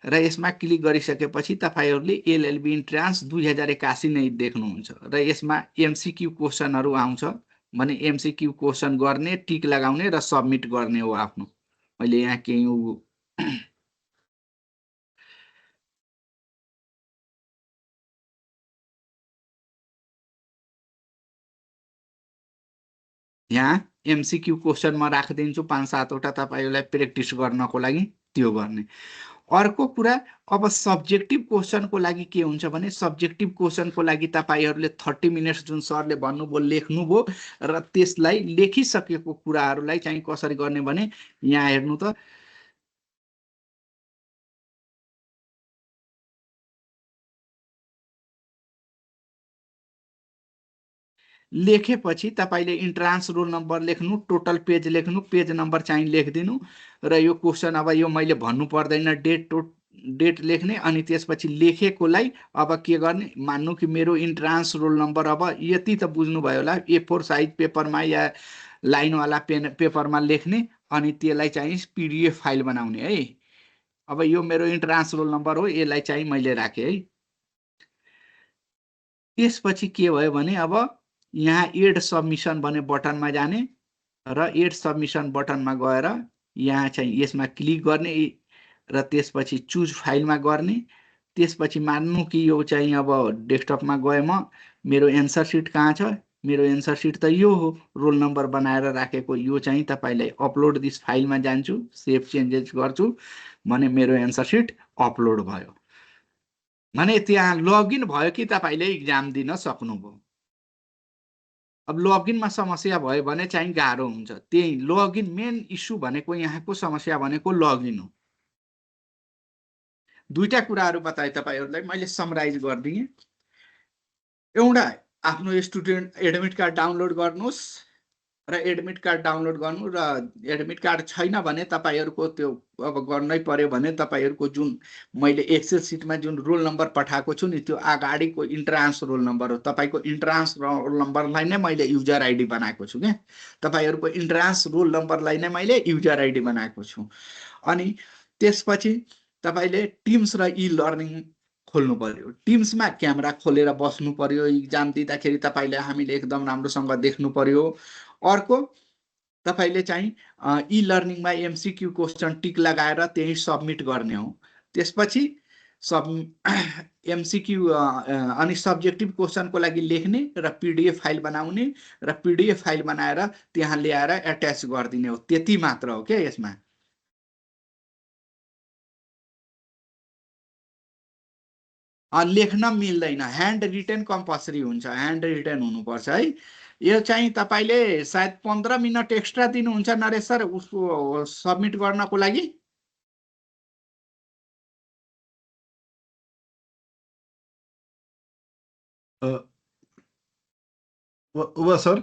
S3: र यसमा क्लिक गरिसकेपछि तपाईहरुले एलएलबी इन्ट्रान्स 2081 नै देख्नुहुन्छ। र यसमा एमसीक्यू क्वेशनहरु आउँछ भने एमसीक्यू क्वेशन गर्ने, टिक लगाउने र सबमिट गर्ने हो आफ्नो। मैले यहाँ केही यहाँ एमसीक्यू क्वेशन म राखिदिन्छु 5-7 वटा तपाईहरुलाई प्र्याक्टिस गर्नको लागि त्यो गर्ने। अर्को कुरा, अब सब्जेक्टिभ क्वेशनको लागि के हुन्छ भने सब्जेक्टिभ क्वेशनको लागि तपाईहरुले 30 मिनेट्स जुन सरले भन्नुभयो लेख्नुभयो र त्यसलाई लेखिसकेको कुराहरुलाई चाहिँ कसरी गर्ने भने यहाँ हेर्नु त, लेखेपछि तपाईले इन्ट्रान्स रोल नम्बर लेख्नु, टोटल पेज लेख्नु, पेज नम्बर चाहिँ लेखिदिनु र यो क्वेशन अब यो मैले भन्नु पर्दैन, डेट लेख्ने। अनि त्यसपछि लेखेकोलाई अब के गर्ने, मान्नु कि मेरो इन्ट्रान्स रोल नम्बर अब यति त बुझ्नु भयो होला, A4 साइज पेपरमा या लाइनवाला पेपरमा लेख्ने अनि त्यसलाई चाहिँ पीडीएफ फाइल बनाउने है। अब यो मेरो इन्ट्रान्स रोल नम्बर हो, यसलाई चाहिँ मैले राखे है। त्यसपछि के भयो भने अब यहाँ एड सबमिसन भन्ने बटनमा जाने र एड सबमिसन बटनमा गएर यहाँ चाहिँ यसमा क्लिक गर्ने र त्यसपछि चुज फाइलमा गर्ने। त्यसपछि मान्नु कि यो चाहिँ अब डेस्कटपमा गए म मेरो एन्सर सिट कहाँ छ, मेरो एन्सर सिट त यो हो, रोल नम्बर बनाएर राखेको यो चाहिँ तपाईलाई अपलोड दिस फाइलमा जान्छु, सेभ चेन्जेस गर्छु भने मेरो एन्सर सिट अपलोड भयो भने त्यहाँ लगइन भयो कि तपाईले एक्जाम दिन सक्नुभयो। अब लगइनमा समस्या भयो भने चाहिँ गाह्रो हुन्छ। त्यही लगइन मेन इस्यु भनेको यहाँको समस्या भनेको लगइन हो। दुईटा कुराहरु बताए तपाईहरुलाई, मैले समराइज गर्दिए। एउटा आफ्नो स्टुडेन्ट एडमिट कार्ड डाउनलोड गर्नुस् र एडमिट कार्ड डाउनलोड गर्नु र एडमिट कार्ड छैन भने तपाईहरुको त्यो अब गर्नै पर्यो भने तपाईहरुको जुन मैले एक्सेल सिटमा जुन रोल नम्बर पठाएको छु नि त्यो अगाडिको इन्ट्रान्स रोल नम्बर हो। तपाईको इन्ट्रान्स रोल नम्बरलाई नै मैले युजर आइडी बनाएको छु के, तपाईहरुको इन्ट्रान्स रोल नम्बरलाई नै मैले युजर आइडी बनाएको छु। अनि त्यसपछि तपाईले टिम्स र ई लर्निङ खोल्नु पर्यो। टिम्समा क्यामेरा खोलेर बस्नु पर्यो, एक्जाम दिँदाखेरि तपाईले हामीले एकदम राम्रोसँग देख्नु पर्यो। अर्को तपाईले चाहिँ ई लर्निङमा एमसीक्यू क्वेशन टिक लगाएर त्यही सबमिट गर्ने हो। त्यसपछि सब एमसीक्यू अनि सब्जेक्टिभ क्वेसनको लागि लेख्ने र पीडीएफ फाइल बनाउने र पीडीएफ फाइल बनाएर त्यहाँ ल्याएर एट्याच गरिदिने हो, त्यति मात्र हो क्या यसमा। लेख्न मिल्दैन, ह्यान्ड रिटेन कम्पलसरी हुन्छ, ह्यान्ड रिटेन हुनुपर्छ है। यो चाहिँ तपाईँले सायद 15 मिनट एक्स्ट्रा दिनुहुन्छ नरेश सर उसको सबमिट गर्नको लागि।
S1: सर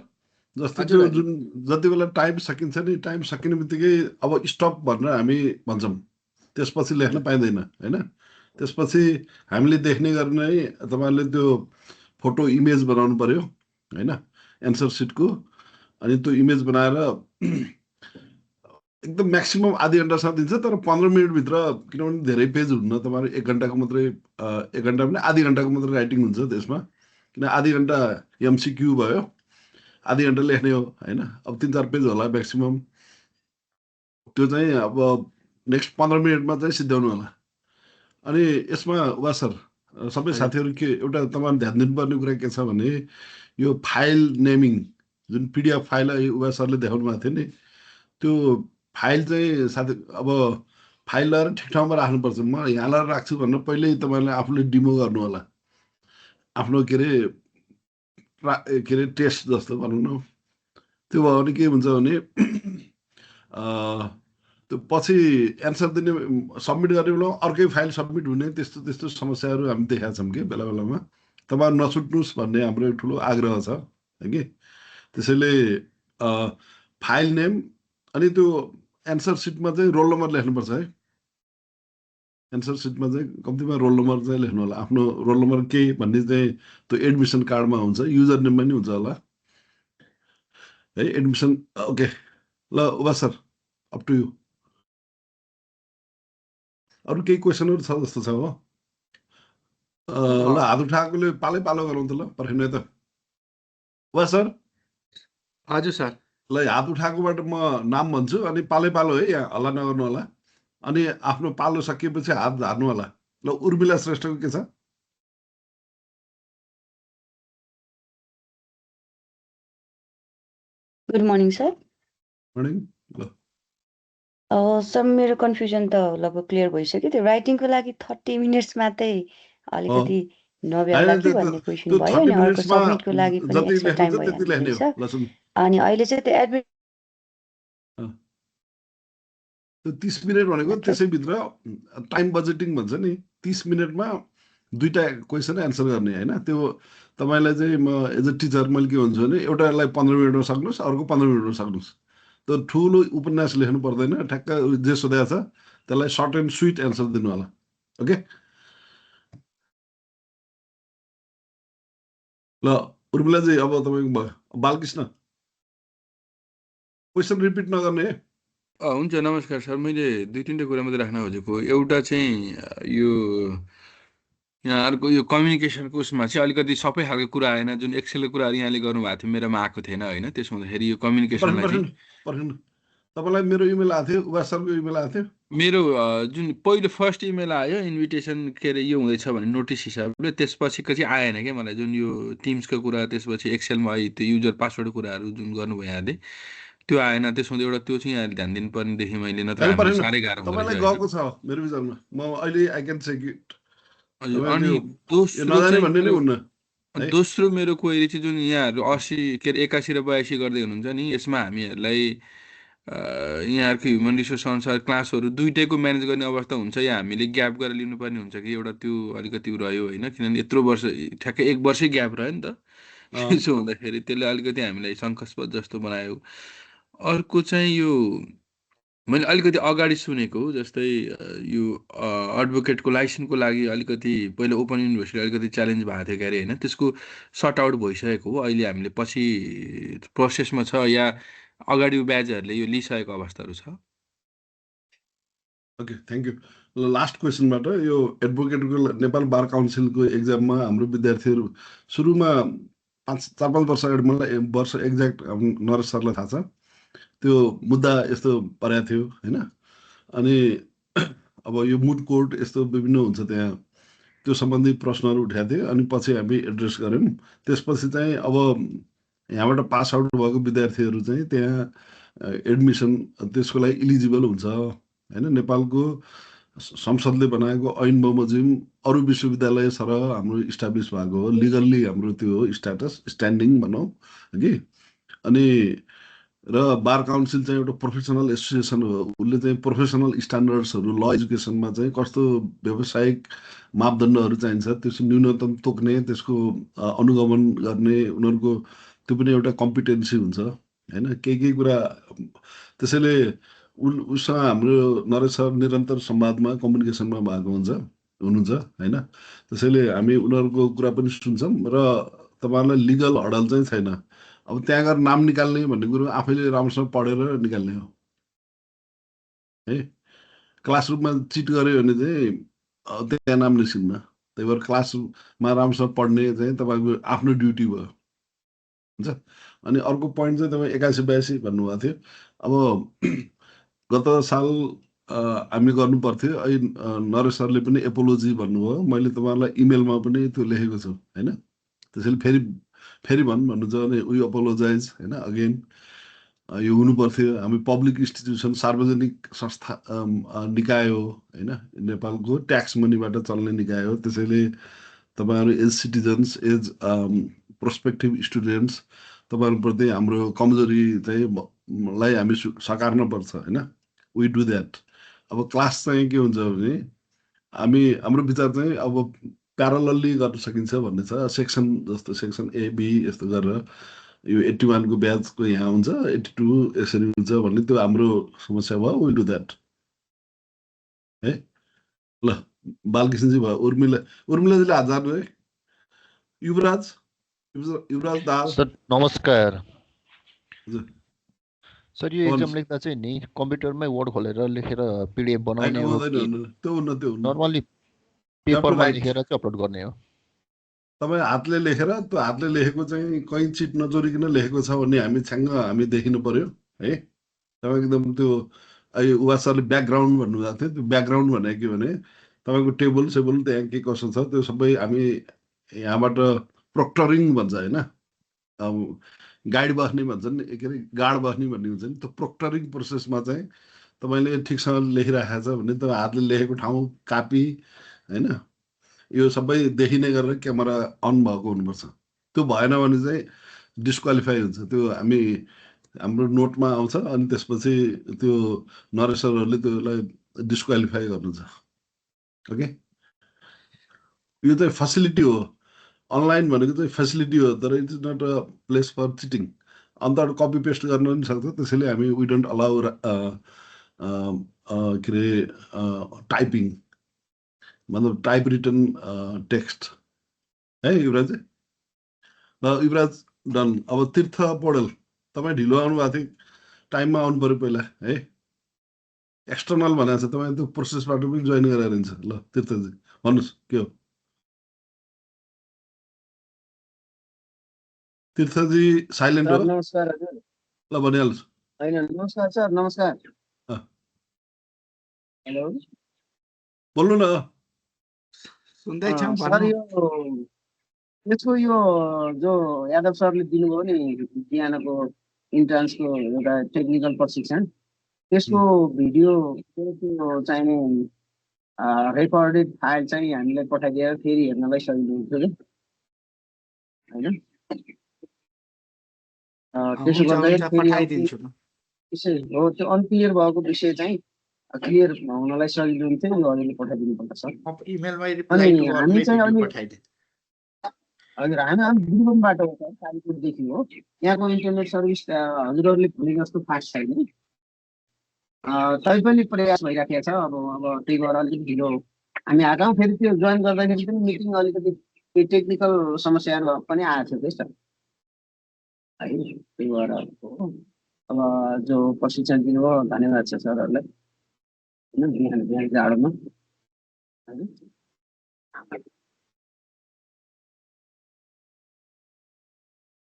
S1: जस्तै त्यो जुन जति बेला टाइम सकिन्छ नि, टाइम सकिने बित्तिकै अब स्टप भनेर हामी भन्छौँ, त्यसपछि लेख्न पाइँदैन होइन। त्यसपछि हामीले देख्ने गर्ने तपाईँहरूले त्यो फोटो इमेज बनाउनु पर्यो होइन एन्सर सिटको। अनि त्यो इमेज बनाएर एकदम म्याक्सिमम् आधी घन्टासम्म दिन्छ, तर 15 मिनटभित्र, किनभने धेरै पेज हुन्न तपाईँहरू, 1 घन्टाको मात्रै 1 घन्टा पनि आधी घन्टाको मात्रै राइटिङ हुन्छ त्यसमा। किन आधी घन्टा एमसिक्यू भयो, आधी घन्टा लेख्ने हो होइन। अब 3-4 पेज होला म्याक्सिमम्, त्यो चाहिँ अब नेक्स्ट 15 मिनटमा चाहिँ सिद्ध्याउनु होला। अनि यसमा वा सर सबै साथीहरू के एउटा तपाईँले ध्यान दिनुपर्ने कुरा के छ भने यो फाइल नेमिङ जुन पिडिएफ फाइल वा सरले देखाउनु भएको थियो नि, त्यो फाइल चाहिँ साथी अब फाइल लगाएर ठिक ठाउँमा राख्नुपर्छ। म यहाँ लगाएर राख्छु भनेर पहिल्यै तपाईँले आफूले डिमो गर्नु होला, आफ्नो के अरे टेस्ट जस्तो भनौँ न। त्यो भयो भने के हुन्छ भने त्यो पछि एन्सर दिने सबमिट गर्ने बेलामा अर्कै फाइल सबमिट हुने त्यस्तो त्यस्तो समस्याहरू हामी देखाएको छौँ कि बेला बेलामा। तपाईँहरू नछुट्नुहोस् भन्ने हाम्रो एक ठुलो आग्रह छ कि। त्यसैले फाइल नेम अनि त्यो एन्सर सिटमा चाहिँ रोल नम्बर लेख्नुपर्छ है। एन्सर सिटमा चाहिँ कम्तीमा रोल नम्बर चाहिँ लेख्नु होला, आफ्नो रोल नम्बर के भन्ने चाहिँ त्यो एडमिसन कार्डमा हुन्छ, युजर नेममा नि हुन्छ होला है एडमिसन। ओके ल उबा सर अप टु यु। अरू केही क्वेसनहरू छ जस्तो छ हो? ल हात उठाएकोले पालै पालो गरौँ त, ल पर्खिनु है त वा सर।
S3: हजुर सर।
S1: ल हात उठाएकोबाट म नाम भन्छु अनि पालै पालो है, यहाँ हल्ला नगर्नु होला। अनि आफ्नो पालो सकिएपछि हात झार्नु होला। ल उर्मिला श्रेष्ठको के छ?
S4: Good morning sir.
S1: मर्निङ। ल
S4: सर मेरो कन्फ्युजन त लगभग क्लियर भइसक्यो। त्यो राइटिङको लागि 30 मिनट्स मात्रै अलिकति नभ्याउला कि भन्ने क्वेसन भयो, अनि अर्को सबमिटको लागि पनि एक्स्ट्रा टाइम भइहाल्छ। अनि अहिले चाहिँ त्यो एडमिट
S1: 30 मिनट भनेको त्यसैभित्र टाइम बजेटिङ भन्छ नि, 30 मिनटमा 2टा क्वेसन एन्सर गर्ने होइन। त्यो तपाईँलाई चाहिँ म एज अ टिचर मैले के भन्छु भने एउटालाई 15 मिनटमा सक्नुहोस्, अर्को 15 मिनटमा सक्नुहोस्। त्यो ठुलो उपन्यास लेख्नु पर्दैन, ठ्याक्क जे सोधेको छ त्यसलाई सर्ट एन्ड स्विट एन्सर दिनु होला। ओके ल उर्मिलाजी अब तपाईँको भयो। बालकृष्ण क्वेसन रिपिट नगर्ने है।
S5: हुन्छ नमस्कार सर। मैले 2-3टा कुरा मात्रै राख्न खोजेको। एउटा चाहिँ यो यहाँहरूको यो कम्युनिकेसनको उसमा चाहिँ अलिकति सबै खालको कुरा आएन, जुन एक्सेलको कुराहरू यहाँले गर्नुभएको थियो मेरोमा आएको थिएन होइन। त्यसो हुँदाखेरि यो कम्युनिकेसनलाई चाहिँ
S1: तपाईँलाई मेरो इमेल आएको थियो, उवा सरको इमेल आएको थियो।
S5: मेरो जुन पहिलो फर्स्ट इमेल आयो इन्भिटेसन के अरे यो हुँदैछ भने नोटिस हिसाबले, त्यसपछिको चाहिँ आएन क्या मलाई। जुन यो टिम्सको कुरा, त्यसपछि एक्सेलमा त्यो युजर पासवर्ड कुराहरू जुन गर्नुभयो यहाँले त्यो आएन। त्यसमा एउटा त्यो चाहिँ यहाँले ध्यान दिनुपर्ने देखि मैले, नत्र साह्रै गाह्रो
S1: तपाईँलाई गएको छ मेरो विचारमा। म अहिले आई क्यान चेक इट।
S5: अनि दोस्रो मेरो क्वेरी चाहिँ जुन यहाँहरू 80 के अरे 81 र 82 गर्दै हुनुहुन्छ नि, यसमा हामीहरूलाई यहाँहरूको ह्युमन रिसोर्स अनुसार क्लासहरू दुइटैको म्यानेज गर्ने अवस्था हुन्छ या हामीले ग्याप गरेर लिनुपर्ने हुन्छ कि? एउटा त्यो अलिकति रह्यो होइन, किनभने यत्रो वर्ष ठ्याक्कै 1 वर्षै ग्याप रह्यो नि त। त्यसो हुँदाखेरि त्यसले अलिकति हामीलाई शङ्कास्पद जस्तो बनायो। अर्को चाहिँ यो मैले अलिकति अगाडि सुनेको, जस्तै यो एडभोकेटको लाइसेन्सको लागि अलिकति पहिला ओपन युनिभर्सिटी अलिकति च्यालेन्ज भएको थियो क्यारे होइन, त्यसको सर्ट आउट भइसकेको हो अहिले, हामीले पछि प्रोसेसमा छ या अगाडि ब्याजहरूले यो लिइसकेको अवस्थाहरू छ?
S1: Okay thank you. लास्ट क्वेसनबाट यो एडभोकेटको नेपाल बार काउन्सिलको एक्जाममा हाम्रो विद्यार्थीहरू सुरुमा 4-5 वर्ष अगाडि, मलाई वर्ष एक्ज्याक्ट नरेश सरलाई थाहा छ, त्यो मुद्दा यस्तो परेको थियो होइन। अनि अब यो मुड कोर्ट यस्तो विभिन्न हुन्छ त्यहाँ त्यो सम्बन्धी प्रश्नहरू उठाएको थिएँ अनि पछि हामी एड्रेस गऱ्यौँ। त्यसपछि चाहिँ अब यहाँबाट पास आउट भएको विद्यार्थीहरू चाहिँ त्यहाँ एडमिसन त्यसको लागि इलिजिबल हुन्छ होइन। नेपालको संसदले बनाएको ऐन बमोजिम अरू विश्वविद्यालय सरह हाम्रो इस्टाब्लिस भएको हो, लिगल्ली हाम्रो त्यो स्ट्याटस स्ट्यान्डिङ भनौँ कि। अनि र बार काउन्सिल चाहिँ एउटा प्रोफेसनल एसोसिएसन हो, उसले चाहिँ प्रोफेसनल स्ट्यान्डर्ड्सहरू ल एजुकेसनमा चाहिँ कस्तो व्यावसायिक मापदण्डहरू चाहिन्छ त्यसको न्यूनतम तोक्ने, त्यसको अनुगमन गर्ने उनीहरूको त्यो पनि एउटा कम्पिटेन्सी हुन्छ होइन। केही कुरा त्यसैले उसँग हाम्रो नरेश सर निरन्तर संवादमा कम्युनिकेसनमा भएको हुनुहुन्छ होइन। त्यसैले हामी उनीहरूको कुरा पनि सुन्छौँ र तपाईँहरूलाई लिगल हडल चाहिँ छैन। अब त्यहाँ गएर नाम निकाल्ने भन्ने कुरो आफैले राम्रोसँग पढेर निकाल्ने हो है। क्लासरुममा चिट गऱ्यो भने चाहिँ त्यहाँ नाम निस्किन्न। त्यही भएर क्लासमा राम्रोसँग पढ्ने चाहिँ तपाईँको आफ्नो ड्युटी भयो हुन्छ। अनि अर्को पोइन्ट चाहिँ तपाईँ 81-82 भन्नुभएको थियो। अब गत साल हामी गर्नु पर्थ्यो, अहिले नरेश सरले पनि एपोलोजी भन्नुभयो, मैले तपाईँहरूलाई इमेलमा पनि त्यो लेखेको छु होइन। त्यसैले फेरि भन्नुहुन्छ भने वी अपोलोजाइज होइन। अगेन यो हुनु पर्थ्यो। हामी पब्लिक इन्स्टिट्युसन सार्वजनिक संस्था निकाय हो होइन, नेपालको ट्याक्स मनीबाट चल्ने निकाय हो। त्यसैले तपाईँहरू as citizens, as prospective students, तपाईँहरूप्रति हाम्रो कमजोरी चाहिँ लाई हामी सकार्नुपर्छ होइन। We do that. अब क्लास चाहिँ के हुन्छ भने हाम्रो विचार चाहिँ अब प्यारलली गर्न सकिन्छ भन्ने छ। सेक्सन जस्तो सेक्सन ए बी यस्तो गरेर यो 81 को ब्याचको यहाँ हुन्छ, 82 यसरी हुन्छ भन्ने त्यो हाम्रो समस्या भयो। विल डु द्याट है। ल बालकृष्णजी भयो, उर्मिलाजीले हात जानु है। युवराज दाल
S6: सर नमस्कार।
S1: हजुर
S6: सर यो एक्जाम लेख्दा चाहिँ नि कम्प्युटरमै वर्ड खोलेर लेखेर पिडिएफ बनाउने हो कि
S1: त्यो
S6: नर्मली पेपरमा लेखेर चाहिँ अपलोड गर्ने हो?
S1: तपाईँ हातले लेखेर त्यो हातले लेखेको चाहिँ कहीँ चिट नचोरिकन लेखेको छ भने हामी देखिनु पर्यो है। तपाईँ एकदम त्यो अहिले उहाँ सरले ब्याकग्राउन्ड भन्नुभएको थियो। त्यो ब्याकग्राउन्ड भनेको के भने तपाईँको टेबल सेबल त्यहाँ के कसो छ त्यो सबै हामी यहाँबाट प्रोक्टरिङ भन्छ होइन। गाइड बस्ने भन्छन्, के अरे गार्ड बस्ने भन्ने हुन्छ नि। त्यो प्रोक्टरिङ प्रोसेसमा चाहिँ तपाईँले ठिकसँग लेखिराखेको छ भने तपाईँ हातले लेखेको ठाउँ कापी होइन यो सबै देखिने गरेर क्यामेरा अन भएको हुनुपर्छ। त्यो भएन भने चाहिँ डिस्क्वालिफाई हुन्छ। त्यो हाम्रो नोटमा आउँछ अनि त्यसपछि त्यो नरेश सरहरूले त्यसलाई डिस्क्वालिफाई गर्नुहुन्छ। ओके, यो चाहिँ फेसिलिटी हो। अनलाइन भनेको चाहिँ फेसिलिटी हो, तर it is not a place for cheating. अन्त कपी पेस्ट गर्न पनि सक्छ। त्यसैले हामी वी डोन्ट अलाउ के अरे टाइपिङ, मतलब टाइप रिटन टेक्स्ट है। युवराज युवराज डन। अब तीर्थ पौडेल तपाईँ ढिलो आउनु भएको थियो, टाइममा आउनु पऱ्यो पहिला है। एक्सटर्नल भनेको छ, तपाईँ त्यो प्रोसेसबाट पनि जोइन गरेर हुन्छ। ल तीर्थजी भन्नुहोस् के हो? तीर्थजी साइलेन्ट हो।
S7: नमस्कार हजुर।
S1: ल भनिहाल्नुहोस्।
S7: होइन नमस्कार सर, नमस्कार। हेलो
S1: बोल्नु न।
S3: सुन्दैछौँ
S7: सर, यसको यो जो यादव सरले दिनुभयो नि बिहानको इन्ट्रान्सको एउटा टेक्निकल प्रशिक्षण, त्यसको भिडियो चाहिने रेकर्डेड फाइल चाहिँ हामीलाई पठाइदिएर फेरि हेर्नलाई सजिलो हुन्छ कि होइन? त्यसो गर्दा
S3: पठाइदिन्छु।
S7: हो, त्यो अनक्लियर भएको विषय चाहिँ क्लियर हुनलाई सजिलो हुन्थ्यो। यो अहिले पठाइदिनु पर्छ सर।
S3: इमेलमा
S7: हामी चाहिँ अहिले हजुर हामी गुरुङबाट हो सर, कालीपुरदेखि हो। यहाँको इन्टरनेट सर्भिस हजुरहरूले भने जस्तो फास्ट छैन। तैपनि प्रयास भइराखेको छ। अब त्यही भएर अलिकति ढिलो हामी आएका। फेरि त्यो जोइन गर्दाखेरि पनि मिटिङ अलिकति टेक्निकल समस्याहरू पनि आएको थियो सर है। त्यही भएर अब जो प्रशिक्षण दिनुभयो धन्यवाद छ सरहरूलाई होइन। बिहान जाडोमा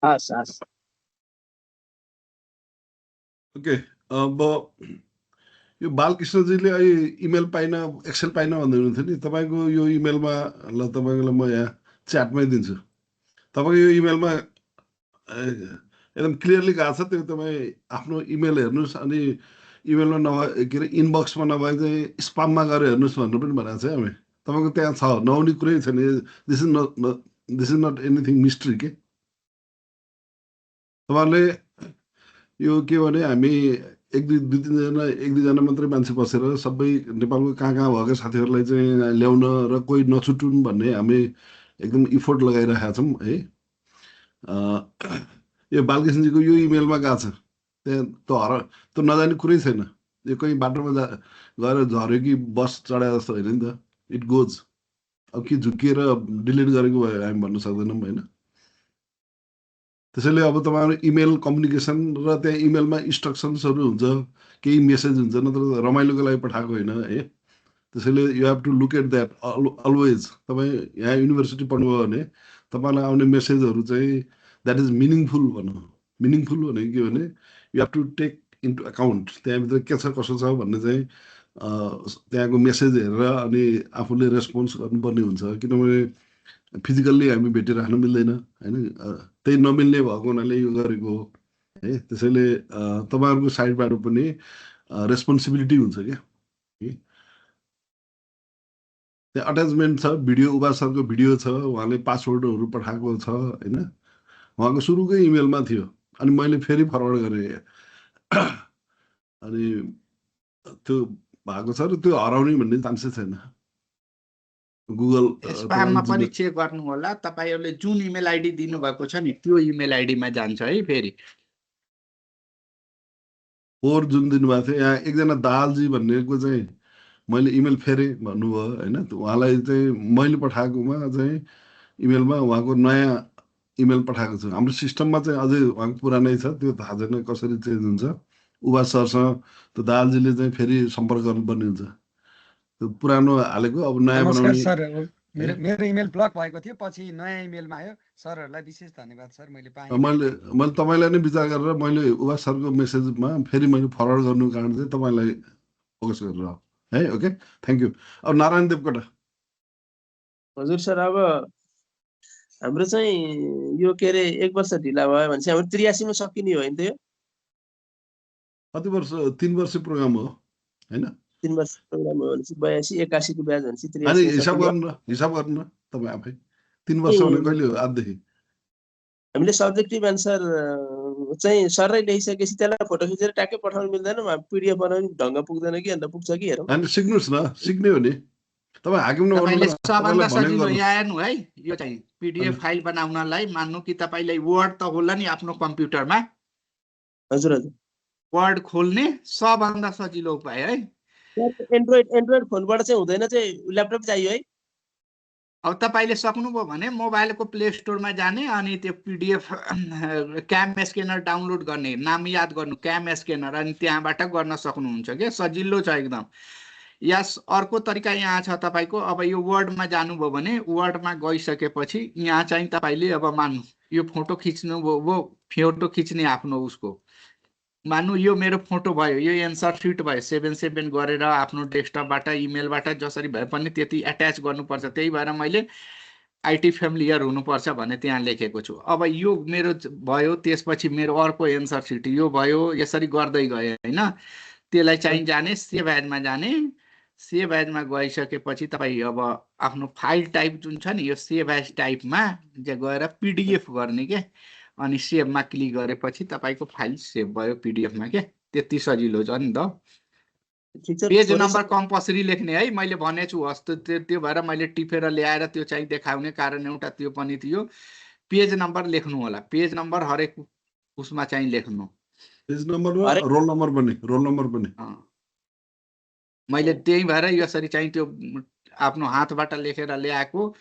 S7: हस्
S1: ओके, अब यो बालकृष्णजीले अहिले इमेल पाइन एक्सेल पाइन भन्दै हुनुहुन्थ्यो नि तपाईँको यो इमेलमा ल तपाईँलाई म यहाँ च्याटमै दिन्छु तपाईँको यो इमेलमा एकदम क्लियरली गएको छ त्यो तपाईँ आफ्नो इमेल हेर्नुहोस् अनि इमेलमा नभए के अरे इनबक्समा नभए चाहिँ स्पाममा गएर हेर्नुहोस् भनेर पनि भनेको छ हामी तपाईँको त्यहाँ छ नहुने कुरै छैन this is not anything mystery के तपाईँहरूले यो के भने हामी एक दुईजना मात्रै मान्छे बसेर सबै नेपालको कहाँ कहाँ भएका साथीहरूलाई चाहिँ ल्याउन र कोही नछुटुन् भन्ने हामी एकदम इफोर्ट लगाइरहेका छौँ है यो बालकृष्णजीको यो इमेलमा गएको छ त्यहाँ त्यो नजाने कुरै छैन यो कहीँ बाटोमा गएर झऱ्यो कि बस चढाए जस्तो होइन नि त इट गोज अब के झुकिएर डिलिट गरेको भयो हामी भन्न सक्दैनौँ होइन त्यसैले अब तपाईँहरू इमेल कम्युनिकेसन र त्यहाँ इमेलमा इन्स्ट्रक्सन्सहरू हुन्छ केही मेसेज हुन्छ नत्र रमाइलोको लागि पठाएको होइन है त्यसैले you have to look at that always तपाईँ यहाँ युनिभर्सिटी पढ्नुभयो भने तपाईँलाई आउने मेसेजहरू चाहिँ द्याट इज मिनिङफुल भनौँ मिनिङफुल भनेको के भने you have to take into account त्यहाँभित्र के छ कसो छ भन्ने चाहिँ त्यहाँको मेसेज हेरेर अनि आफूले रेस्पोन्स गर्नुपर्ने हुन्छ किनभने फिजिकल्ली हामी भेटिराख्न मिल्दैन होइन त्यही नमिल्ने भएको हुनाले यो गरेको हो है त्यसैले तपाईँहरूको साइडबाट पनि रेस्पोन्सिबिलिटी हुन्छ क्या त्यहाँ अट्याचमेन्ट छ भिडियो उबा सरको भिडियो छ उहाँले पासवर्डहरू पठाएको छ होइन उहाँको सुरुकै इमेलमा थियो अनि मैले फेरि फरवर्ड गरेँ अनि त्यो भएको छ र त्यो हराउने भन्ने चान्सेस छैन गुगल
S3: स्प्याममा पनि चेक गर्नु होला तपाईहरुले जुन इमेल आइडी दिनुभएको छ नि त्यो इमेल आइडीमा जान्छ है फेरि
S1: फोर जुन दिनुभएको थियो यहाँ एकजना दाहालजी भन्नेको चाहिँ मैले इमेल फेरेँ भन्नुभयो होइन उहाँलाई चाहिँ मैले पठाएकोमा चाहिँ इमेलमा उहाँको नयाँ इमेल पठाएको छु हाम्रो सिस्टममा चाहिँ अझै उहाँको पुरानै छ त्यो थाहा छैन कसरी चेन्ज हुन्छ उबा सरसँग त्यो दाहालजीले चाहिँ फेरि सम्पर्क गर्नुपर्ने हुन्छ त्यो पुरानो हालेको अब नयाँ
S8: नमस्कार
S1: बनाउने
S8: सर मेरो इमेल ब्लक भएको थियो पछि नयाँ इमेलमा आयो सरहरूलाई विशेष धन्यवाद सर मैले पाएँ
S1: मैले तपाईँलाई नै विचार गरेर मैले उबा सरको मेसेजमा फेरि मैले फरवर्ड गर्नुको कारण चाहिँ तपाईँलाई फोकस गरेर है ओके थ्याङ्क यू अब नारायण देवकोटा
S9: हजुर सर अब हाम्रो चाहिँ यो के अरे 1 वर्ष ढिला भयो भने चाहिँ हाम्रो 83 मा सकिने हो नि त यो
S1: कति वर्ष 3 वर्ष प्रोग्राम हो हैन
S9: 3 वर्ष प्रोग्राम हो भने 82 81 को ब्याज भने 83
S1: अनि हिसाब गर्नु तपाई आफै 3 वर्ष भने कहिले हो आजदेखि
S9: हामीले सब्जेक्टिभ आन्सर चाहिँ सरले लेखिसकेपछि त्यसलाई फोटो खिचेर ट्याक्कै पठाउन मिल्दैन पीडीएफ बनाउन ढंग पुग्दैन कि अन्त पुग्छ कि हेरौँ
S1: अनि सिक्नुस् न सिक्ने हो नि तपाई हाकिम
S3: तपाईले सबभन्दा सजिलो यहाँ हेर्नु है यो चाहिँ पीडीएफ फाइल बनाउनलाई मान्नु कि तपाईले वर्ड त होला नि आफ्नो कम्प्युटरमा
S9: हजुर हजुर
S3: वर्ड खोल्ने सबभन्दा सजिलो उपाय है
S9: एन्ड्रोइड फोनबाट चाहिँ हुँदैन चाहिँ ल्यापटप चाहियो है
S3: अब तपाईले सक्नुभयो भने मोबाइलको प्ले स्टोरमा जाने अनि त्यो पीडीएफ क्याम स्क्यानर डाउनलोड गर्ने नाम याद गर्नु क्याम स्क्यानर अनि त्यहाँबाट गर्न सक्नुहुन्छ के सजिलो छ एकदम यस अर्को तरिका यहाँ छ तपाईको अब यो वर्डमा जानुभयो भने वर्डमा गइसकेपछि यहाँ चाहिँ तपाईले अब मान्नु यो फोटो खिच्नु वो फोटो खिच्ने आफ्नो उसको मान्नु यो मेरो फोटो भयो यो एन्सर सिट भयो 77 गरेर आफ्नो डेस्कटपबाट इमेलबाट जसरी भए पनि त्यति एट्याच गर्नुपर्छ त्यही भएर मैले आईटी फ्यामिलियर हुनुपर्छ भने त्यहाँ लेखेको छु अब यो मेरो भयो त्यसपछि मेरो अर्को एन्सर सिट यो भयो यसरी गर्दै गए हैन त्यसलाई चाहिँ जाने सेभ एजमा जाने सेभ एजमा गइसकेपछि तपाई अब आफ्नो फाइल टाइप जुन छ नि यो सेभ एज टाइपमा गएर पीडीएफ गर्ने के अनि सेभमा क्लिक गरेपछि तपाईको फाइल सेभ भयो पीडीएफमा के त्यति सजिलो छ नि त पेज नम्बर कम्पल्सरी लेख्ने है मैले भनेछु अस्ति त्यो भएर मैले टिपेर ल्याएर त्यो चाहिँ देखाउने कारण एउटा त्यो पनि थियो पेज नम्बर लेख्नु होला पेज नम्बर हरेक उसमा चाहिँ लेख्नु
S1: पेज नम्बरमा रोल नम्बर पनि
S3: मैले त्यही भएर यसरी चाहिँ त्यो आफ्नो हातबाट लेखेर ल्याएको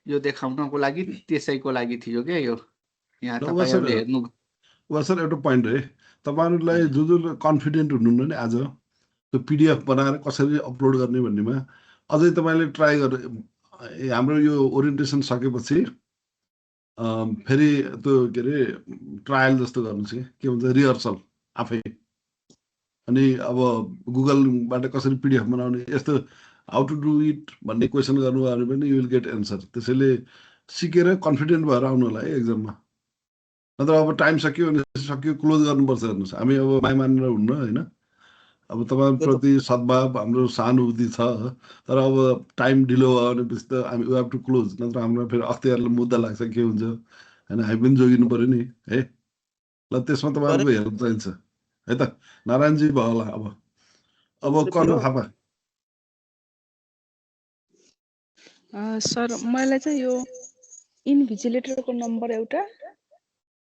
S3: यो देखाउनको लागि त्यसैको लागि थियो के यो यहाँ तपाईहरुले हेर्नु
S1: सर एउटा पोइन्ट है तपाईहरुलाई जो कन्फिडेन्ट हुनुहुन्न नि आज त्यो पीडीएफ बनाएर कसरी अपलोड गर्ने भन्नेमा अझै तपाईले ट्राई गरे हाम्रो यो ओरिएन्टेसन सकेपछि फेरि त्यो के रे ट्रायल जस्तो गर्नु छ के भन्छ रिहर्सल आफै अनि अब गुगलबाट कसरी पिडिएफ बनाउने यस्तो हाउ टु डु इट भन्ने क्वेसन गर्नुभयो भने पनि यु विल गेट एन्सर। त्यसैले सिकेर कन्फिडेन्ट भएर आउनु होला है एक्जाममा। नत्र अब टाइम सक्यो भने सक्यो क्लोज गर्नुपर्छ। हेर्नुहोस् हामी अब माया मानेर हुन्न होइन, अब तपाईँप्रति सद्भाव हाम्रो सहानुभूति छ, तर अब टाइम ढिलो भयो भनेपछि त हामी वी हेभ टु क्लोज, नत्र हाम्रो फेरि अख्तियारलाई मुद्दा लाग्छ के हुन्छ होइन, हामी पनि जोगिनु पऱ्यो नि है। ल त्यसमा तपाईँहरूको हेल्प चाहिन्छ है त। नारायणजी भयो होला अब कर्ण थापा।
S10: सर मलाई चाहिँ यो इन्भिजिलेटरको नम्बर एउटा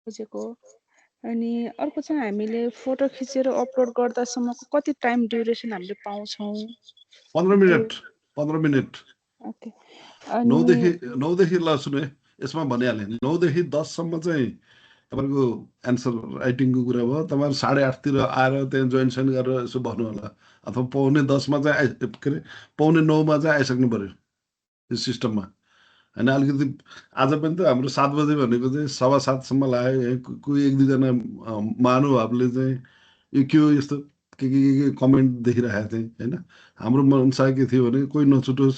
S10: खोजेको, अनि अर्को चाहिँ हामीले फोटो खिचेर अपलोड गर्दासम्मको कति टाइम ड्युरेसन हामीले पाउँछौँ?
S1: 15 मिनट 15 मिनट।
S10: ओके।
S1: 9देखि ल सुने यसमा भनिहालेँ 9देखि 10सम्म चाहिँ तपाईँको एन्सर राइटिङको कुरा भयो। तपाईँहरू 8:30तिर आएर त्यहाँ जोइन सोइन गरेर यसो बस्नु होला, अथवा 9:45मा चाहिँ के अरे 9:45मा चाहिँ आइसक्नु पऱ्यो यो सिस्टममा होइन। अलिकति आज पनि त हाम्रो 7 बजे भनेको चाहिँ 7:15सम्म लाग्यो। कोही एक दुईजना महानुभावले चाहिँ यो के हो यस्तो के कमेन्ट देखिरहेको थिएँ होइन। हाम्रो मनसाय के थियो भने कोही नछुटोस्,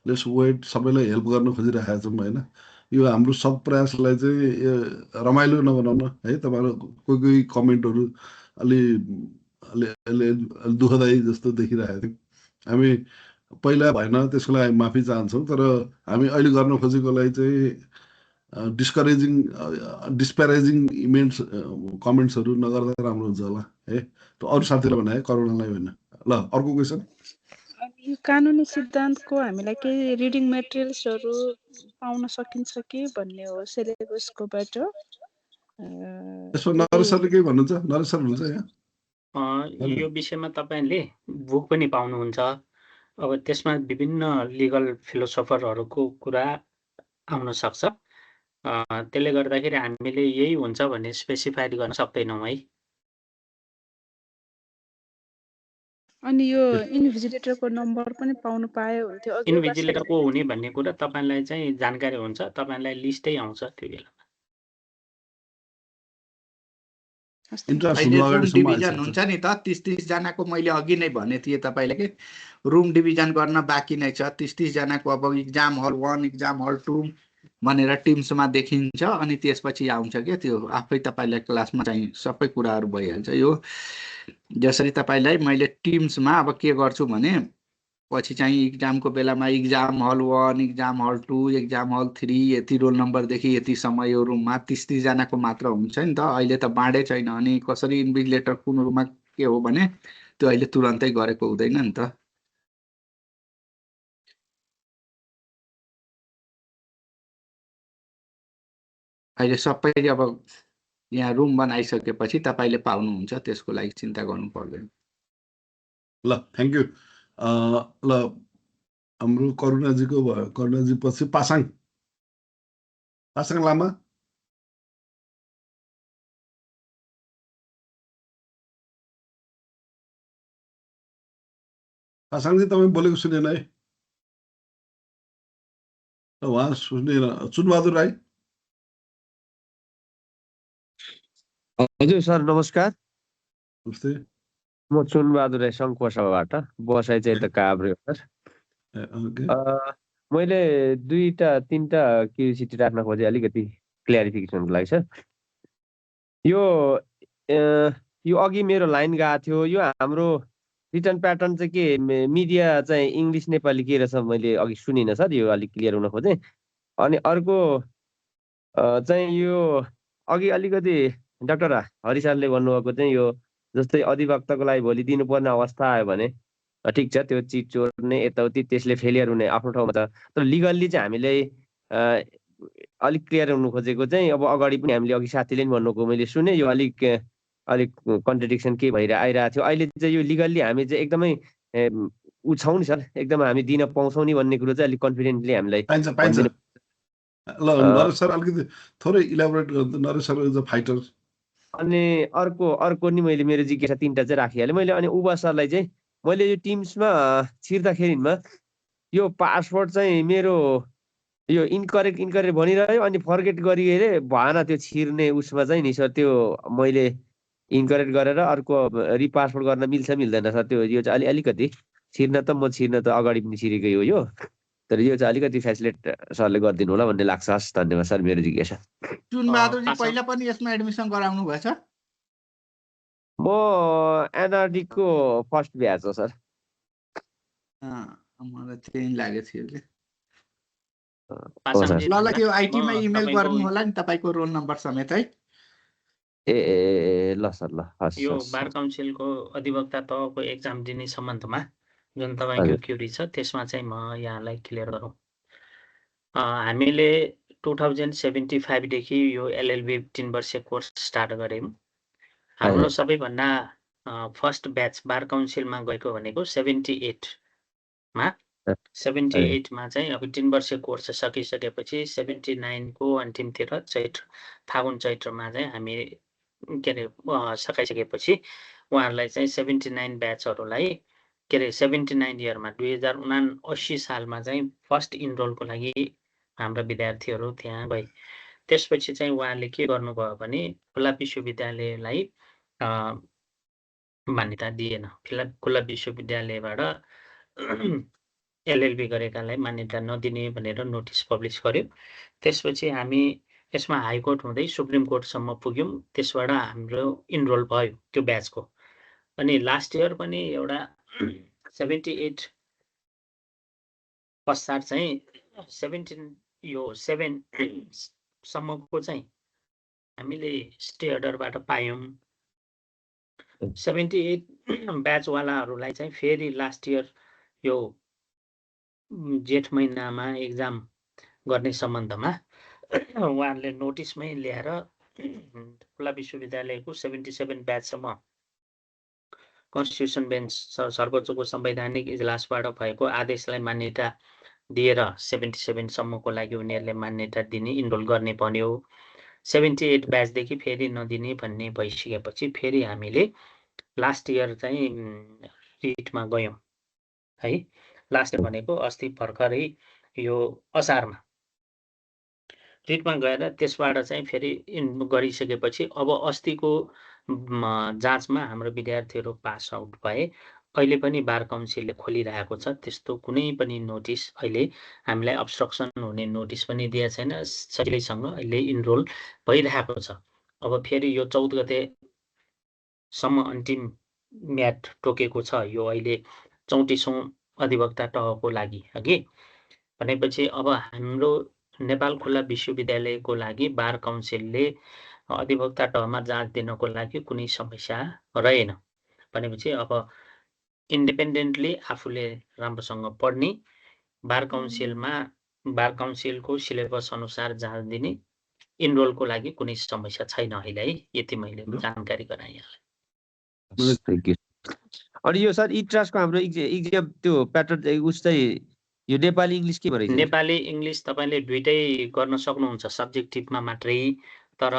S1: लेट्स वेट, सबैलाई हेल्प गर्न खोजिरहेको छौँ होइन। यो हाम्रो सब प्रयासलाई चाहिँ रमाइलो नबनाउन है। तपाईँहरू कोही कमेन्टहरू अलि दुःखदायी जस्तो देखिरहेको थियो। हामी पहिला भएन, त्यसको लागि माफी चाहन्छौँ, तर हामी अहिले गर्न खोजेकोलाई चाहिँ डिस्प्यारेजिङ इमेन्ट्स कमेन्ट्सहरू नगर्दा राम्रो हुन्छ होला है। त अरू साथीलाई भने है, करुणालाई होइन। ल अर्को क्वेसन।
S10: अनि कानुनी सिद्धान्तको हामीलाई केही रिडिङ मेटेरियल्सहरू पाउन सकिन्छ कि भन्ने हो सिलेबसकोबाट।
S1: यसो नरेश सरले के भन्नुहुन्छ? नरेश सर हुनुहुन्छ यहाँ?
S2: यो विषयमा तपाईँले बुक पनि पाउनुहुन्छ। अब त्यसमा विभिन्न लिगल फिलोसोफरहरूको कुरा आउन सक्छ। त्यसले गर्दाखेरि हामीले यही हुन्छ भन्ने स्पेसिफाइड गर्न सक्दैनौँ है।
S10: अनि यो इन्भिजिलेटरको नम्बर पनि पाउनु पाए हुन्थ्यो।
S2: इन्भिजिलेटर को हुने भन्ने कुरा तपाईँलाई चाहिँ जानकारी हुन्छ, तपाईँलाई लिस्टै आउँछ त्यो बेलामा।
S3: अहिले रुम डिभिजन हुन्छ नि त 30 जनाको, मैले अघि नै भने थिएँ तपाईँलाई कि रुम डिभिजन गर्न बाँकी नै छ। 30 जनाको अब इक्जाम हल 1 इक्जाम हल 2 भनेर टिम्समा देखिन्छ, अनि त्यसपछि आउँछ क्या त्यो आफै तपाईँलाई क्लासमा चाहिँ सबै कुराहरू भइहाल्छ। यो जसरी तपाईँलाई मैले टिम्समा अब के गर्छु भने पछि चाहिँ इक्जामको बेलामा इक्जाम हल 1 इक्जाम हल 2 इक्जाम हल 3 यति रोल नम्बरदेखि यतिसम्म यो रुममा 30 जनाको मात्र हुन्छ नि त। अहिले त बाँडै छैन, अनि कसरी इन्भिजिलेटर कुन रुममा के हो भने त्यो अहिले तुरन्तै गरेको हुँदैन नि त। अहिले सबै अब यहाँ रुम बनाइसकेपछि तपाईँले पाउनुहुन्छ, त्यसको लागि चिन्ता गर्नु पर्दैन।
S1: ल थ्याङ्क यू। ल हाम्रो करुणाजीको भयो, करुणाजी पछि पासाङ लामा। पासाङजी तपाईँ बोलेको सुनेन है, उहाँ सुनेन। चुनबहादुर राई।
S11: हजुर सर नमस्कार।
S1: नमस्ते।
S11: म चुनबहादुर राई सङ्खुवासभाबाट, बसाइ चाहिँ त काभ्रे हो सर। मैले 2-3टा क्युरियोसिटी राख्न खोजेँ अलिकति क्ल्यारिफिकेसनको लागि सर। यो अघि मेरो लाइन गएको थियो, यो हाम्रो रिटर्न प्याटर्न चाहिँ के मिडिया चाहिँ इङ्ग्लिस नेपाली के रहेछ मैले अघि सुनिनँ सर, यो अलिक क्लियर हुन खोजेँ। अनि अर्को चाहिँ यो अघि अलिकति डाक्टर हरि सरले भन्नुभएको चाहिँ यो जस्तै अधिवक्ताको लागि भोलि दिनुपर्ने अवस्था आयो भने ठिक छ, त्यो चिट चोर्ने यताउति त्यसले फेलियर हुने आफ्नो ठाउँमा छ, तर लिगल्ली चाहिँ हामीले अलिक क्लियर हुनु खोजेको चाहिँ अब अगाडि पनि हामीले अघि साथीले पनि भन्नुको मैले सुने, यो अलिक कन्ट्रडिक्सन के भएर आइरहेको थियो। अहिले चाहिँ यो लिगल्ली हामी चाहिँ एकदमै छौँ नि सर, एकदमै हामी दिन पाउँछौँ नि भन्ने कुरो चाहिँ अलिक कन्फिडेन्टली हामीलाई
S1: पाइन्छ। ल नरेश सर अलिकति थोरै इलाबोरेट गर्नु। Naresh sir is a fighter.
S11: अनि अर्को नि मैले मेरो जिज्ञासा 3टा चाहिँ राखिहालेँ मैले। अनि उबा सरलाई चाहिँ मैले यो टिम्समा छिर्दाखेरिमा यो पासवर्ड चाहिँ मेरो यो इन्करेक्ट भनिरह्यो, अनि फर्गेट गरिएर भएन त्यो छिर्ने उसमा चाहिँ नि सर, त्यो मैले इन्करेक्ट गरेर अर्को रिपासवर्ड गर्न मिल्छ मिल्दैन सर त्यो यो चाहिँ अलिकति छिर्न त म छिर्न त अगाडि पनि छिरेकै हो यो तर यो चाहिँ अलिकति फेसिलिट सरले गरिदिनु होला भन्ने लाग्छ हस् धन्यवाद सर मेरो जिज्ञासा
S3: चुनबहादुरजी पहिला पनि यसमा एडमिसन गराउनु भएछ
S11: म एनआरडी को फर्स्ट ब्याच हो सर
S3: मलाई त्यही लागेको थियो कि
S2: पासाङजी
S3: ल त्यो आइटीमा इमेल गर्नु होला नि तपाईँको रोल नम्बर समेत है
S11: ए ल सर ल हस्
S2: यो
S11: हस्
S2: बार काउन्सिलको अधिवक्ता तहको एक्जाम दिने सम्बन्धमा जुन तपाईँको क्युरी छ त्यसमा चाहिँ म यहाँलाई क्लियर गरौँ हामीले 2075 देखि यो एलएलबी 3 वर्षे कोर्स स्टार्ट गऱ्यौँ हाम्रो सबैभन्दा फर्स्ट ब्याच बार काउन्सिलमा गएको भनेको 78 मा 78 मा चाहिँ अब 3 वर्षे कोर्स सकिसकेपछि 79 को अन्तिमतिर फागुन चैत्रमा चाहिँ हामी के अरे सकाइसकेपछि उहाँहरूलाई चाहिँ 79 ब्याचहरूलाई के अरे 79 इयरमा 2079 सालमा चाहिँ फर्स्ट इनरोलको लागि हाम्रा विद्यार्थीहरू त्यहाँ गए त्यसपछि चाहिँ उहाँले के गर्नुभयो भने खुल्ला विश्वविद्यालयलाई मान्यता दिएन खुल्ला विश्वविद्यालयबाट एलएलबी गरेकालाई मान्यता नदिने भनेर नोटिस पब्लिस गर्यो त्यसपछि हामी यसमा हाइकोर्ट हुँदै सुप्रिम कोर्टसम्म पुग्यौँ त्यसबाट हाम्रो इनरोल भयो त्यो ब्याचको अनि लास्ट इयर पनि एउटा 78 पश्चात चाहिँ 17 यो 7 सम्मको चाहिँ हामीले स्टे अर्डरबाट पायौँ 78 ब्याचवालाहरूलाई चाहिँ फेरि लास्ट इयर यो जेठ महिनामा एक्जाम गर्ने सम्बन्धमा उहाँहरूले नोटिसमै ल्याएर खुल्ला विश्वविद्यालयको 77 ब्याचसम्म कन्स्टिट्युसन बेन्च सर्वोच्चको संवैधानिक इजलासबाट भएको आदेशलाई मान्यता दिएर 77 सम्मको लागि उनीहरूले मान्यता दिने इनरोल गर्ने भन्यो 78 ब्याचदेखि फेरि नदिने भन्ने भइसकेपछि फेरि हामीले लास्ट इयर चाहिँ रिटमा गयौँ है लास्ट इयर भनेको अस्ति भर्खरै यो असारमा रिटमा गएर त्यसबाट चाहिँ फेरि गरिसकेपछि अब अस्तिको जाँचमा हाम्रो विद्यार्थीहरू पास आउट भए अहिले पनि बार काउन्सिलले खोलिरहेको छ त्यस्तो कुनै पनि नोटिस अहिले हामीलाई अब्स्ट्रक्सन हुने नोटिस पनि दिएको छैन सजिलैसँग अहिले इनरोल भइरहेको छ अब फेरि यो 14 गतेसम्म अन्तिम म्याद टोकेको छ यो अहिले 34औं अधिवक्ता तहको लागि अघि भनेपछि अब हाम्रो नेपाल खुल्ला विश्वविद्यालयको लागि बार काउन्सिलले अधिवक्ता तहमा जाँच दिनको लागि कुनै समस्या रहेन भनेपछि अब इन्डिपेन्डेन्टली आफूले राम्रोसँग पढ्ने बार काउन्सिलको सिलेबस अनुसार जाँच दिने इनरोलको लागि कुनै समस्या छैन अहिले है यति मैले जानकारी गराएँ यहाँलाई
S11: अनि यो सर इट्रासको हाम्रो इक्जाम त्यो प्याटर्न उस चाहिँ यो नेपाली इंग्लिश के भन्छ
S2: नेपाली इंग्लिश तपाईले दुईटै गर्न सक्नुहुन्छ सब्जेक्टिभमा मात्रै तर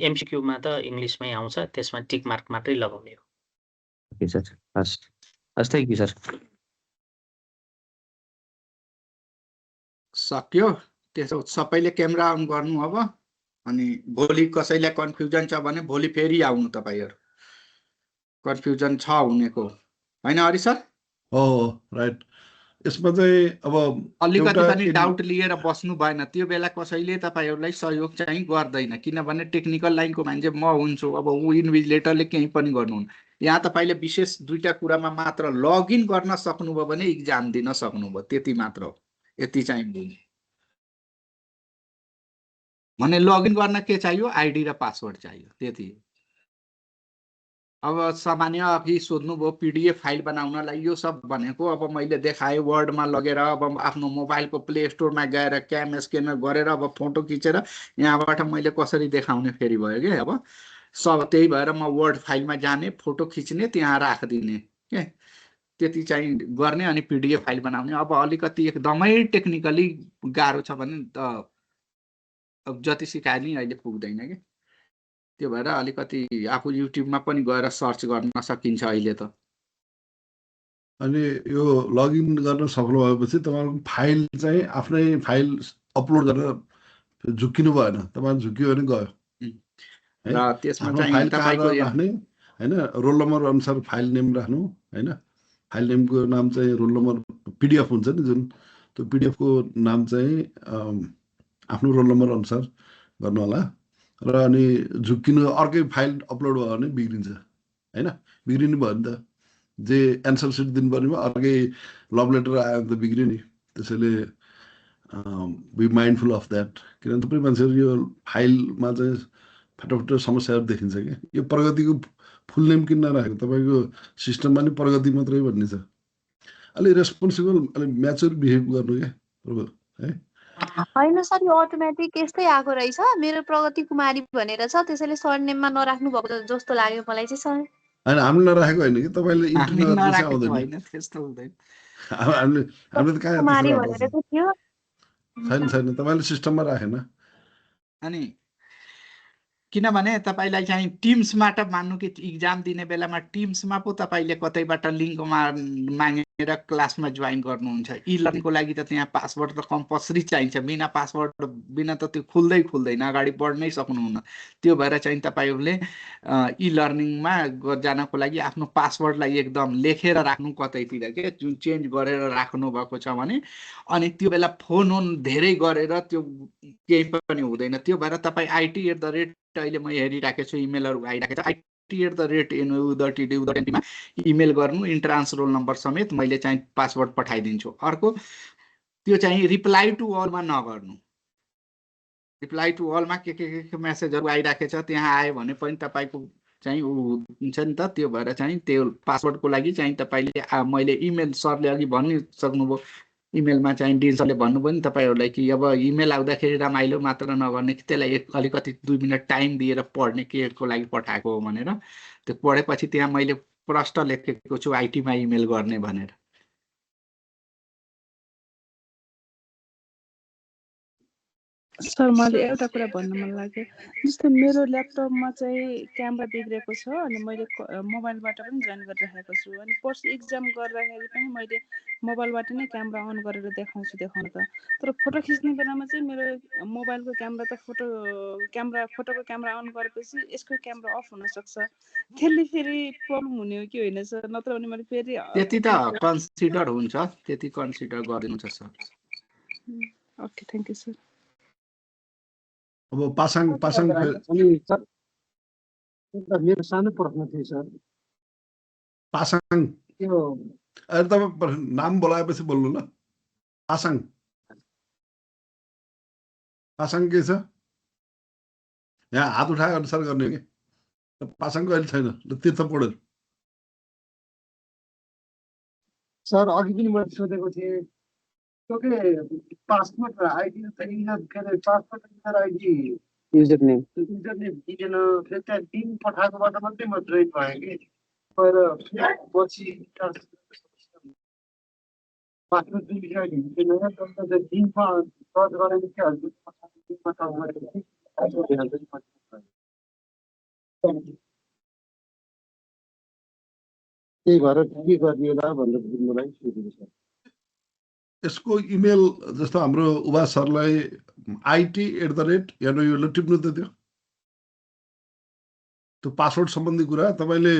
S2: एमसीक्यू मा त इंग्लिशमै आउँछ त्यसमा टिक मार्क मात्रै लगाउने हो
S11: ओके सर हस् थ्यांक यू सर
S3: सक्यो त्यसो सबैले क्यामेरा अन गर्नु अब अनि भोलि कसैलाई कन्फ्युजन छ भने भोलि फेरि आउनु तपाईहरु कन्फ्युजन छ हुनेको हैन हरि सर
S1: हो राइट यसमा चाहिँ अब
S3: अलिकति पनि डाउट लिएर बस्नु भएन त्यो बेला कसैले तपाईहरुलाई सहयोग चाहिँ गर्दैन किनभने टेक्निकल लाइनको मान्छे म हुन्छु अब उ इन्भिजिलेटरले केही पनि गर्नुहुन्न यहाँ तपाईले विशेष दुईटा कुरामा मात्र लगइन गर्न सक्नुभयो भने एक्जाम दिन सक्नुभयो त्यति मात्र हो यति चाहिँ बुझ्नु भने लगइन गर्न के चाहियो आइडी र पासवर्ड चाहियो त्यति अब सामान्य अघि सोध्नुभयो पीडीएफ फाइल बनाउनलाई यो सब भनेको अब मैले देखाएँ वर्डमा लगेर अब आफ्नो मोबाइलको प्ले स्टोरमा गएर क्याम स्क्यानर गरेर अब फोटो खिचेर यहाँबाट मैले कसरी देखाउने फेरि भयो के अब सब त्यही भएर म वर्ड फाइलमा जाने फोटो खिच्ने त्यहाँ राखिदिने के त्यति चाहिँ गर्ने अनि पीडीएफ फाइल बनाउने अब अलिकति एकदमै टेक्निकली गाह्रो छ भने त अब जति सिकाए नि अहिले पुग्दैन के त्यो भएर अलिकति आफू युट्युबमा पनि गएर सर्च गर्न सकिन्छ अहिले त
S1: अनि यो लगइन गर्न सफल भएपछि तपाईहरुको फाइल चाहिँ आफ्नै फाइल अपलोड गरेर झुकिनु भएन तपाईहरु झुकियो भने गयो है
S3: र त्यसमा
S1: आफ्नो
S3: चाहिँ
S1: फाइल कहाँ
S3: तपाईँको
S1: राख्ने होइन रोल नम्बर अनुसार फाइल नेम राख्नु होइन फाइल नेमको नाम चाहिँ रोल नम्बर पिडिएफ हुन्छ नि जुन त्यो पिडिएफको नाम चाहिँ आफ्नो रोल नम्बर अनुसार गर्नु होला र अनि झुक्किनु अर्कै फाइल अपलोड भयो भने बिग्रिन्छ होइन बिग्रिनु भयो नि त जे एन्सर सिट दिनुपर्नेमा अर्कै लभ लेटर आयो भने त बिग्रियो नि त्यसैले बी माइन्डफुल अफ द्याट किनभने थुप्रै मान्छेहरू यो फाइलमा चाहिँ फटाफट समस्याहरू देखिन्छ क्या यो प्रगतिको फुल नेम किन नराखेको तपाईँको सिस्टममा नि प्रगति मात्रै भन्ने छ अलि रेस्पोन्सिबल अलि म्याच्योर बिहेभ गर्नु क्या है
S12: होइन सर यो अटोमेटिक यस्तै आएको रहेछ मेरो प्रगति कुमारी भनेर छ त्यसैले सरनेममा नराख्नु भएको जस्तो लाग्यो मलाई चाहिँ सर
S1: होइन हामीले नराखेको होइन कि तपाईँले इन्ट्री
S3: हामी
S1: नगर्दा चाहिँ
S3: नराखेको
S1: आउँदैन
S3: होइन त्यस्तो हुँदैन
S1: हामीले त कहाँ
S12: कुमारी
S1: त्यस्तो
S12: भनेर चाहिँ थियो
S1: छैन छैन तपाईँले सिस्टममा राखेन
S3: अनि किनभने तपाईँलाई चाहिँ टिम्सबाट मान्नु कि इक्जाम दिने बेलामा टिम्समा पो तपाईँले कतैबाट लिङ्क मागेर क्लासमा जोइन गर्नुहुन्छ इ लर्निङको लागि त त्यहाँ पासवर्ड त कम्पलसरी चाहिन्छ बिना पासवर्ड बिना त त्यो खुल्दैन अगाडि बढ्नै सक्नुहुन्न त्यो भएर चाहिँ तपाईँहरूले इ लर्निङमा जानको लागि आफ्नो पासवर्डलाई एकदम लेखेर राख्नु कतैतिर के जुन चेन्ज गरेर राख्नु भएको छ भने अनि त्यो बेला फोन ओन धेरै गरेर त्यो केही पनि हुँदैन त्यो भएर तपाईँ IT@ अहिले म हेरिराखेको छु इमेलहरू आइराखेको छ IT@NU.edu.NP मा इमेल गर्नु इन्ट्रान्स रोल नम्बर समेत मैले चाहिँ पासवर्ड पठाइदिन्छु अर्को त्यो चाहिँ रिप्लाई टु अलमा नगर्नु रिप्लाई टु अलमा के मेसेजहरू आइराखेको छ त्यहाँ आयो भने पनि तपाईँको चाहिँ ऊ हुन्छ नि त त्यो भएर चाहिँ त्यो पासवर्डको लागि चाहिँ तपाईँले मैले इमेल सरले अघि भनिसक्नुभयो इमेलमा चाहिँ डिन सरले भन्नुभयो नि तपाईँहरूलाई कि अब इमेल आउँदाखेरि रमाइलो मात्र नगर्ने कि त्यसलाई अलिकति 2 मिनट टाइम दिएर पढ्ने केको लागि पठाएको हो भनेर त्यो पढेपछि त्यहाँ मैले प्रश्न लेखेको छु आइटीमा इमेल गर्ने भनेर
S10: सर मैले एउटा कुरा भन्न मन लाग्यो जस्तो मेरो ल्यापटपमा चाहिँ क्यामेरा बिग्रेको छ अनि मैले मोबाइलबाट पनि जोइन गरिराखेको छु अनि पर्सि एक्जाम गर्दाखेरि पनि मैले मोबाइलबाट नै क्यामेरा अन गरेर देखाउँछु देखाउन त तर फोटो खिच्ने बेलामा चाहिँ मेरो मोबाइलको क्यामेरा त फोटोको क्यामेरा अन गरेपछि यसको क्यामेरा अफ हुन सक्छ त्यसले फेरि प्रब्लम हुने हो कि होइन सर नत्र भने मैले फेरि
S3: त्यति त कन्सिडर हुन्छ त्यति कन्सिडर गरिदिनुहुन्छ sir
S10: okay thank you sir
S1: अब पासाङ
S7: अनि सर एउटा मेरो सानो प्रश्न थियो सर
S1: पासाङ
S7: त्यो
S1: अहिले तपाईँ नाम बोलाएपछि बोल्नु ल पासाङ पासाङ के छ यहाँ हात उठाए अनुसार गर्ने कि पासाङको अहिले छैन ल तीर्थ पौडेल
S7: सर अघि पनि मैले सोधेको थिएँ त्यो के पासपोर्ट र आइडी के अरे पासपोर्ट र आइडी युजर नेम दिएन फेरि त्यहाँ टिम पठाएकोबाट मात्रै म जोइन भएँ कि गएर पछि पासपोर्ट जुन आइडी हुँदैन त्यसमा टिममा सर्च गरेर के त्यही भएर के गर्ने होला भनेर मलाई सोधेको छ
S1: यसको इमेल जस्तो हाम्रो उभा सरलाई IT@NU टिप्नु त त्यो पासवर्ड सम्बन्धी कुरा तपाईँले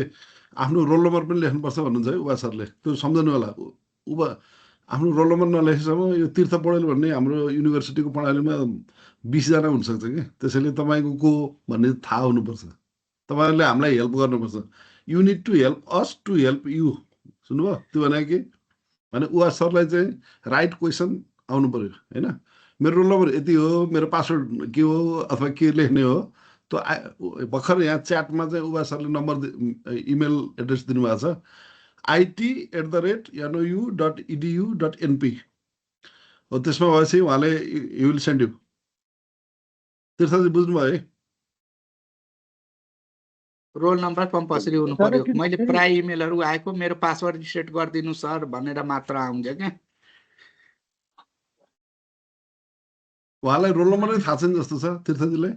S1: आफ्नो रोल नम्बर पनि लेख्नुपर्छ भन्नुहुन्छ है उभा सरले त्यो सम्झनु होला उभा आफ्नो रोल नम्बर नलेखेसम्म यो तीर्थ पौडेल भन्ने हाम्रो युनिभर्सिटीको प्रणालीमा 20 जना हुनसक्छ कि त्यसैले तपाईँको को भन्ने थाहा हुनुपर्छ तपाईँहरूले हामीलाई हेल्प गर्नुपर्छ you need to help us to help you सुन्नुभयो त्यो भने कि भने उहाँ सरलाई चाहिँ राइट क्वेसन आउनु पर्यो होइन मेरो रोल नम्बर यति हो मेरो पासवर्ड के हो अथवा के लेख्ने हो त्यो भर्खर यहाँ च्याटमा चाहिँ उहाँ सरले नम्बर इमेल एड्रेस दिनुभएको छ IT@NU.edu.NP हो त्यसमा भएपछि उहाँले यु विल सेन्ड यु तीर्थजी बुझ्नुभयो है
S3: रोल नम्बर कम्पलसरी हुनु पर्यो मैले प्राय इमेलहरू आएको मेरो पासवर्ड रिसेट गरिदिनु सर भनेर मात्र आउँछ क्या
S1: उहाँलाई रोल नम्बर नै थाहा छैन जस्तो छ तीर्थजीलाई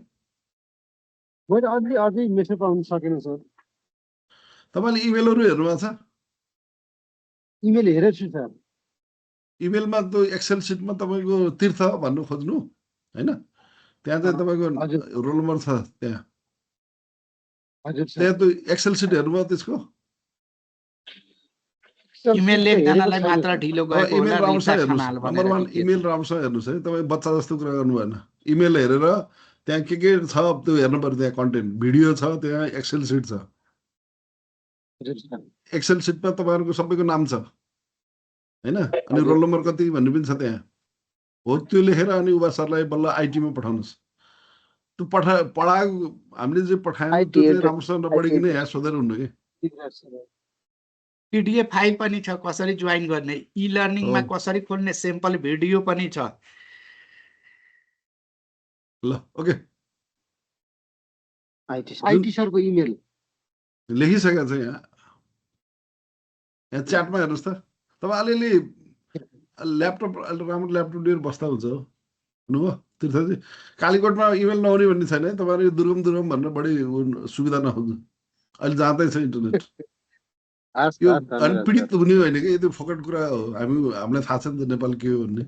S7: मैले अझै मेसेज पाउन सकेन सर
S1: तपाईँले इमेलहरू हेर्नुभएको छ
S7: इमेल हेरेको छु सर
S1: इमेलमा त्यो एक्सेल सिटमा तपाईँको तीर्थ भन्नु खोज्नु होइन त्यहाँ चाहिँ तपाईँको रोल नम्बर छ त्यहाँ त्यहाँ त एक्सेल सिट हेर्नुभयो त्यसको
S3: इमेल लेखजनालाई मात्र ढिलो गएको
S1: इमेल
S3: होला
S1: राम्रोसँग
S3: रिचार्ज
S1: हेर्नुहोस्
S3: खनाल
S1: नम्बर
S3: भनेर
S1: 1
S3: कि के
S1: इमेल राम्रोसँग हेर्नुहोस् है तपाईँ बच्चा जस्तो कुरा गर्नु भएन इमेल हेरेर त्यहाँ के छ त्यो हेर्नु पर्यो त्यहाँ कन्टेन्ट भिडियो छ त्यहाँ एक्सेल सिट छ एक्सेल सिटमा तपाईँहरूको सबैको नाम छ होइन अनि रोल नम्बर कति भन्ने पनि छ त्यहाँ हो त्यो लेखेर अनि उभा सरलाई बल्ल आइटीमा पठाउनुहोस् त्यो पढाएको हामीले जे पठायौँ त्यो चाहिँ राम्रोसँग नपढिकन यहाँ सोधेर हुनु कि
S3: PDF फाइल पनि छ कसरी जोइन गर्ने इ लर्निङमा
S1: हो
S3: कसरी खोल्ने सेम्पल भिडियो पनि छ
S1: ल ओके
S7: आइटी सरको इमेल
S1: लेखिसकेको छ यहाँ च्याटमा हेर्नुहोस् त तपाईँ अलिअलि ल्यापटप राम्रो ल्यापटप लिएर बस्दा हुन्छ हो हुनुभयो तीर्थजी कालीकोटमा इमेल नहुने भन्ने छैन है तपाईँहरू दुर्गम भनेर बढी सुविधा नखोज्नु अहिले जाँदैछ इन्टरनेट यो अनि पीडित हुने होइन कि त्यो फोकट कुरा हो हामीलाई थाहा छ नि त नेपाल के हो भन्ने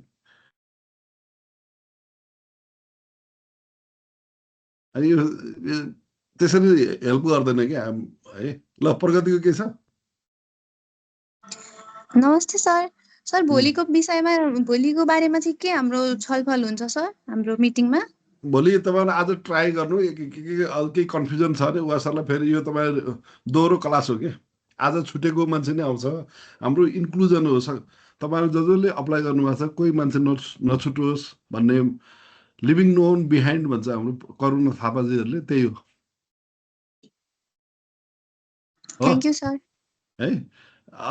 S1: अनि यो त्यसरी हेल्प गर्दैन कि है ल प्रगतिको के छ
S12: नमस्ते सर सर भोलिको विषयमा भोलिको बारेमा चाहिँ के हाम्रो छलफल हुन्छ सर हाम्रो मिटिङमा
S1: भोलि तपाईँहरू आज ट्राई गर्नु केही कन्फ्युजन छ भने उहाँ सरलाई फेरि यो तपाईँ दोहोरो क्लास हो कि आज छुटेको मान्छे नै आउँछ हाम्रो इन्क्लुजन हो तपाईँहरू जसले अप्लाई गर्नुभएको छ कोही मान्छे नछुटोस् भन्ने लिभिङ नोन बिहाइन्ड भन्छ हाम्रो करुणा थापाजीहरूले त्यही हो
S12: थ्याङ्क यू सर
S1: है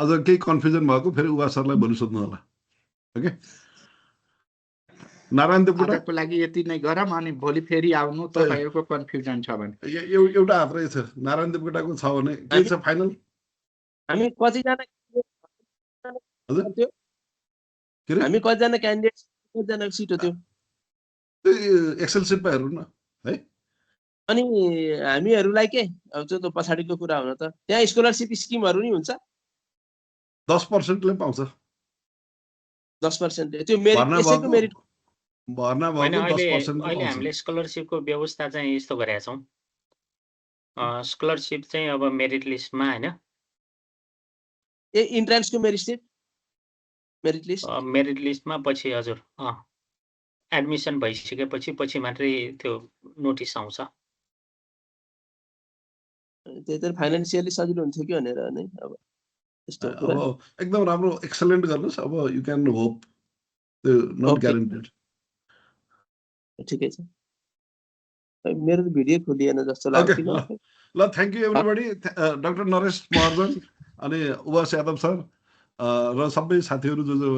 S1: अझ केही कन्फ्युजन भएको फेरि उहाँ सरलाई भोलि सोध्नु होला ओके नारायण देवकोटा
S3: आजको लागि यति नै गरौँ अनि भोलि फेरि आउनु तपाईँहरूको कन्फ्युजन छ भने
S1: एउटा हात रहेछ नारायण देवकोटाको छ भने के छ फाइनल
S9: हामी कतिजना हामी कतिजना क्यान्डिडेट कतिजनाको सिट हो त्यो
S1: एक्सेल सिटमा हेर्नु न है
S9: अनि हामीहरूलाई के अब त्यो त पछाडिको कुरा हुन त त्यहाँ स्कलरसिप स्किमहरू नि हुन्छ
S1: 10%ले पाउँछ
S9: 10% त्यो मेरिट यसैको मेरिट
S1: भर्ना भएको 10%
S2: अहिले हामीले स्कलरसिपको व्यवस्था चाहिँ यस्तो गरेका छौँ स्कलरसिप चाहिँ अब मेरिट लिस्टमा हैन
S9: ए इन्ट्रान्सको मेरिट
S2: लिस्टमा पछि हजुर एडमिसन भइसकेपछि पछि मात्रै त्यो नोटिस आउँछ
S9: त्यही त फाइनान्शियली सजिलो हुन्थ्यो कि भनेर नै अब
S1: एकदम राम्रो एक्सलेन्ट गर्नुस् अब you can hope not guaranteed
S9: ठिकै छ मेरो भिडियो खोलिएन जस्तो लाग्छ
S1: ल thank you everybody doctor Naresh Maharjan अनि उवास यादव सर र सबै साथीहरू जो